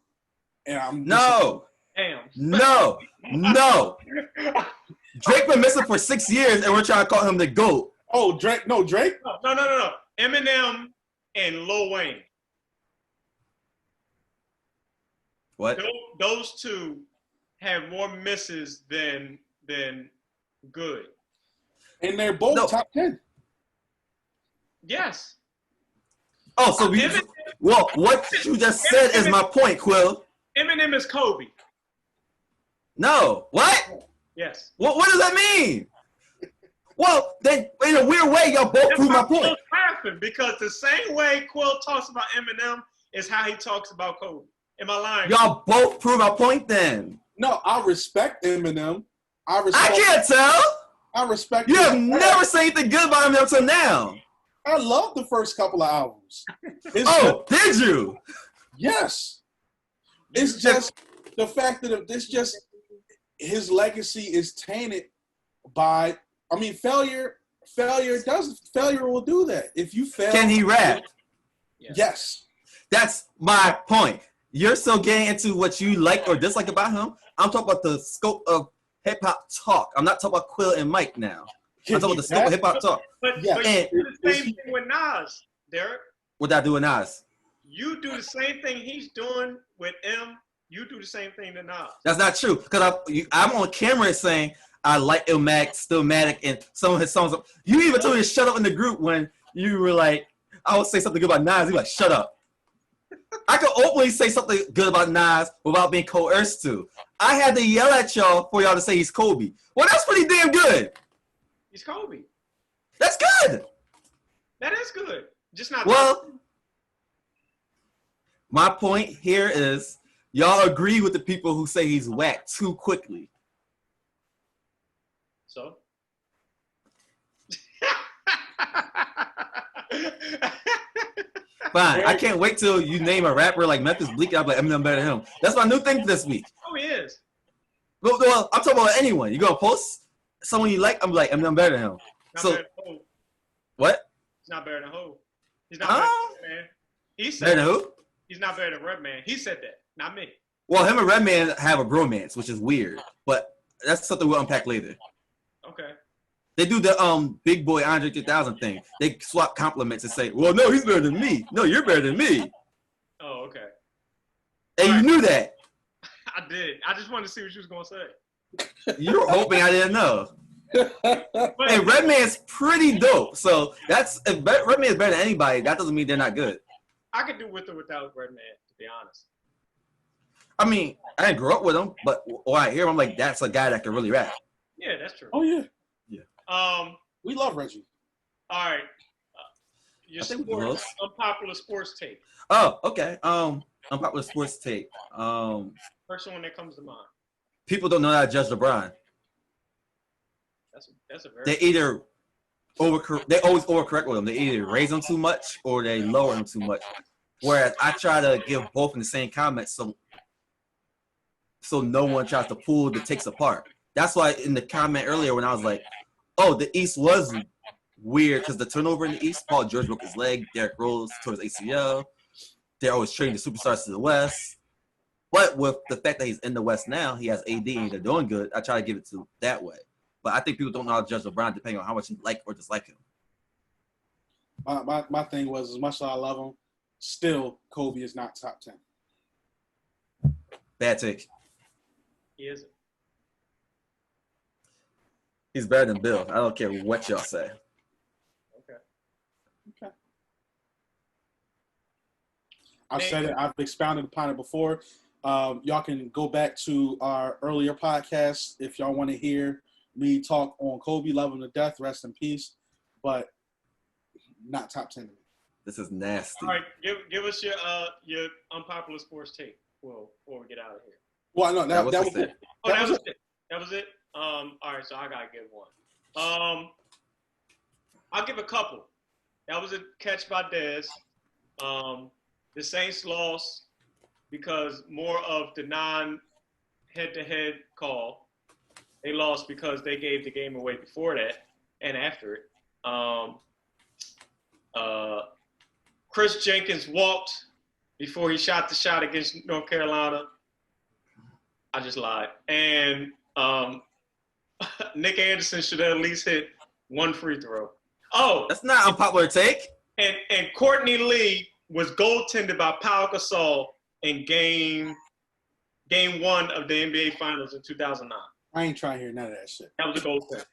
and I'm Damn. No. Drake been missing for 6 years, and we're trying to call him the GOAT. Oh, Drake? No, Drake? No. Eminem and Lil Wayne. What? Those two have more misses than good. And they're both top 10. Yes. Oh, so what you just said is my point, Quill. Eminem is Kobe. No. What? Yes. What does that mean? Well, then, in a weird way, y'all both prove my point. Laughing because the same way Quill talks about Eminem is how he talks about Kobe. Am I lying? Y'all both prove my point then. No, I respect Eminem. I can't tell. I respect. You have never said anything good about him until now. I love the first couple of albums. Did you? Yes. It's just the fact that his legacy is tainted by. I mean, failure will do that. If you fail, can he rap? Yes. That's my point. You're still getting into what you like or dislike about him. I'm talking about the scope of hip hop talk. I'm not talking about Quill and Mike now. I'm talking about the scope of hip hop talk. But you do the same thing with Nas, Derek. What did I do with Nas? You do the same thing he's doing with M. You do the same thing to Nas. That's not true, because I'm on camera saying I like Illmatic, Stillmatic, and some of his songs. You even told me to shut up in the group when you were like, I would say something good about Nas. You're like, shut up. I could openly say something good about Nas without being coerced to. I had to yell at y'all for y'all to say he's Kobe. Well, that's pretty damn good. He's Kobe. That's good. That is good. Just not. Well, my point here is y'all agree with the people who say he's whack too quickly. So? Fine. I can't wait till you name a rapper like Memphis Bleak. I'm like, Eminem better than him. That's my new thing this week. Oh, he is. Well, I'm talking about anyone. You gonna post someone you like? I'm like, Eminem better than him. Not so, better than who? What? He's not better than who? He's not better than Redman. He said better than who? He's not better than Redman. He said that, not me. Well, him and Redman have a bromance, which is weird, but that's something we'll unpack later. Okay. They do the Big Boy Andre 3000 thing. They swap compliments and say, "Well, no, he's better than me. No, you're better than me." Oh, okay. And you knew that. I did. I just wanted to see what you was gonna say. You were hoping I didn't know. Hey, Redman's pretty dope. So if Redman is better than anybody, that doesn't mean they're not good. I could do with or without Redman, to be honest. I mean, I didn't grow up with him, but when I hear him, I'm like, that's a guy that can really rap. Yeah, that's true. Oh yeah. Yeah. We love Reggie. All right. Your unpopular sports take. Oh, okay. Unpopular sports take. First one that comes to mind. People don't know how to judge LeBron. That's a very. They either they always overcorrect with him. They either raise him too much or they lower him too much. Whereas I try to give both in the same comment, so no one tries to pull the takes apart. That's why in the comment earlier when I was like, oh, the East was weird because the turnover in the East, Paul George broke his leg, Derrick Rose towards ACL. They're always trading the superstars to the West. But with the fact that he's in the West now, he has AD and they're doing good, I try to give it to that way. But I think people don't know how to judge LeBron depending on how much you like or dislike him. My thing was, as much as I love him, still Kobe is not top 10. Bad take. He isn't. He's better than Bill. I don't care what y'all say. Okay. I've said it. I've expounded upon it before. Y'all can go back to our earlier podcast if y'all want to hear me talk on Kobe, love him to death, rest in peace, but not top 10 to me. This is nasty. All right, give us your unpopular sports take before we get out of here. Well, no, that was it. Oh, that was it. That was it. All right, so I gotta give one. I'll give a couple. That was a catch by Dez. The Saints lost because more of the non-head-to-head call. They lost because they gave the game away before that and after it. Chris Jenkins walked before he shot the shot against North Carolina. I just lied. And Nick Anderson should have at least hit one free throw. Oh, that's not unpopular take. And Courtney Lee was goaltended by Pau Gasol in game 1 of the NBA Finals in 2009. I ain't trying to hear none of that shit. That was a goaltend.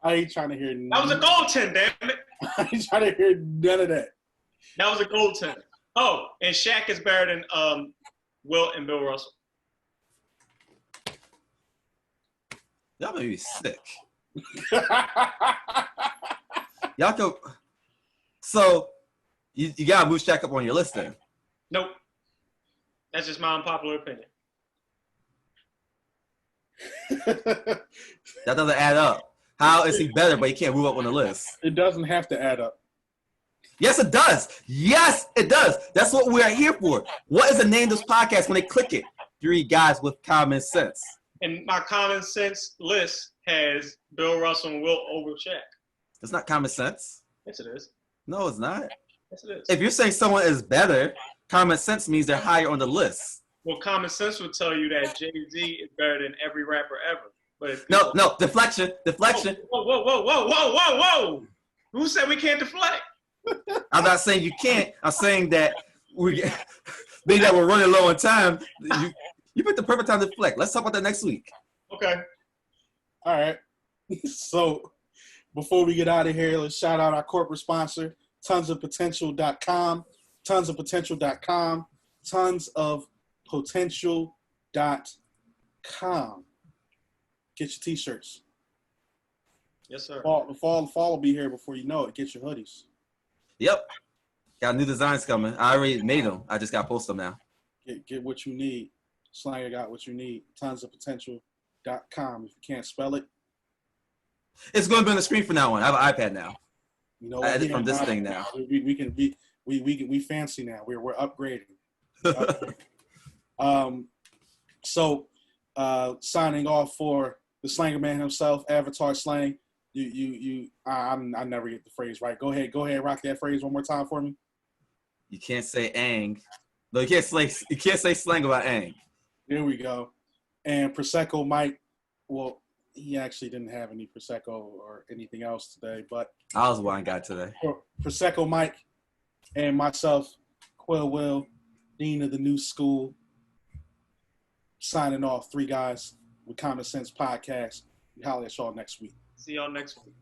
I ain't trying to hear none. That was a goaltend, damn it. I ain't trying to hear none of that. That was a goaltend. Oh, and Shaq is better than Wilt and Bill Russell. Y'all may be sick. Y'all go. So you gotta move Shaq up on your list then. Nope. That's just my unpopular opinion. That doesn't add up. How is he better, but he can't move up on the list? It doesn't have to add up. Yes, it does. Yes, it does. That's what we are here for. What is the name of this podcast when they click it? 3 guys with common sense. And my common sense list has Bill Russell and Wilt over Shaq. It's not common sense. Yes, it is. No, it's not. Yes, it is. If you're saying someone is better, common sense means they're higher on the list. Well, common sense would tell you that Jay-Z is better than every rapper ever. But No, deflection. Whoa. Who said we can't deflect? I'm not saying you can't. I'm saying that being that we're running low on time, you picked the perfect time to deflect. Let's talk about that next week. Okay. All right. So before we get out of here, let's shout out our corporate sponsor, tonsofpotential.com. Tonsofpotential.com. Tonsofpotential.com. Get your t-shirts. Yes, sir. The fall will be here before you know it. Get your hoodies. Yep. Got new designs coming. I already made them. I just got to post them now. Get what you need. Slanger got what you need. Tonsofpotential.com. If you can't spell it. It's going to be on the screen from now on. I have an iPad now. You know, I edit from this thing now. We fancy now. We're upgrading. So signing off for the Slanger Man himself, Avatar Slang. I never get the phrase right. Go ahead, rock that phrase one more time for me. You can't say Ang. No, you can't say slang about Ang. There we go. And Prosecco Mike, well, he actually didn't have any Prosecco or anything else today, but I was wine guy today. Prosecco Mike and myself, Quill Will, Dean of the New School, signing off. 3 guys with Common Sense Podcast. We holler at y'all next week. See y'all next week.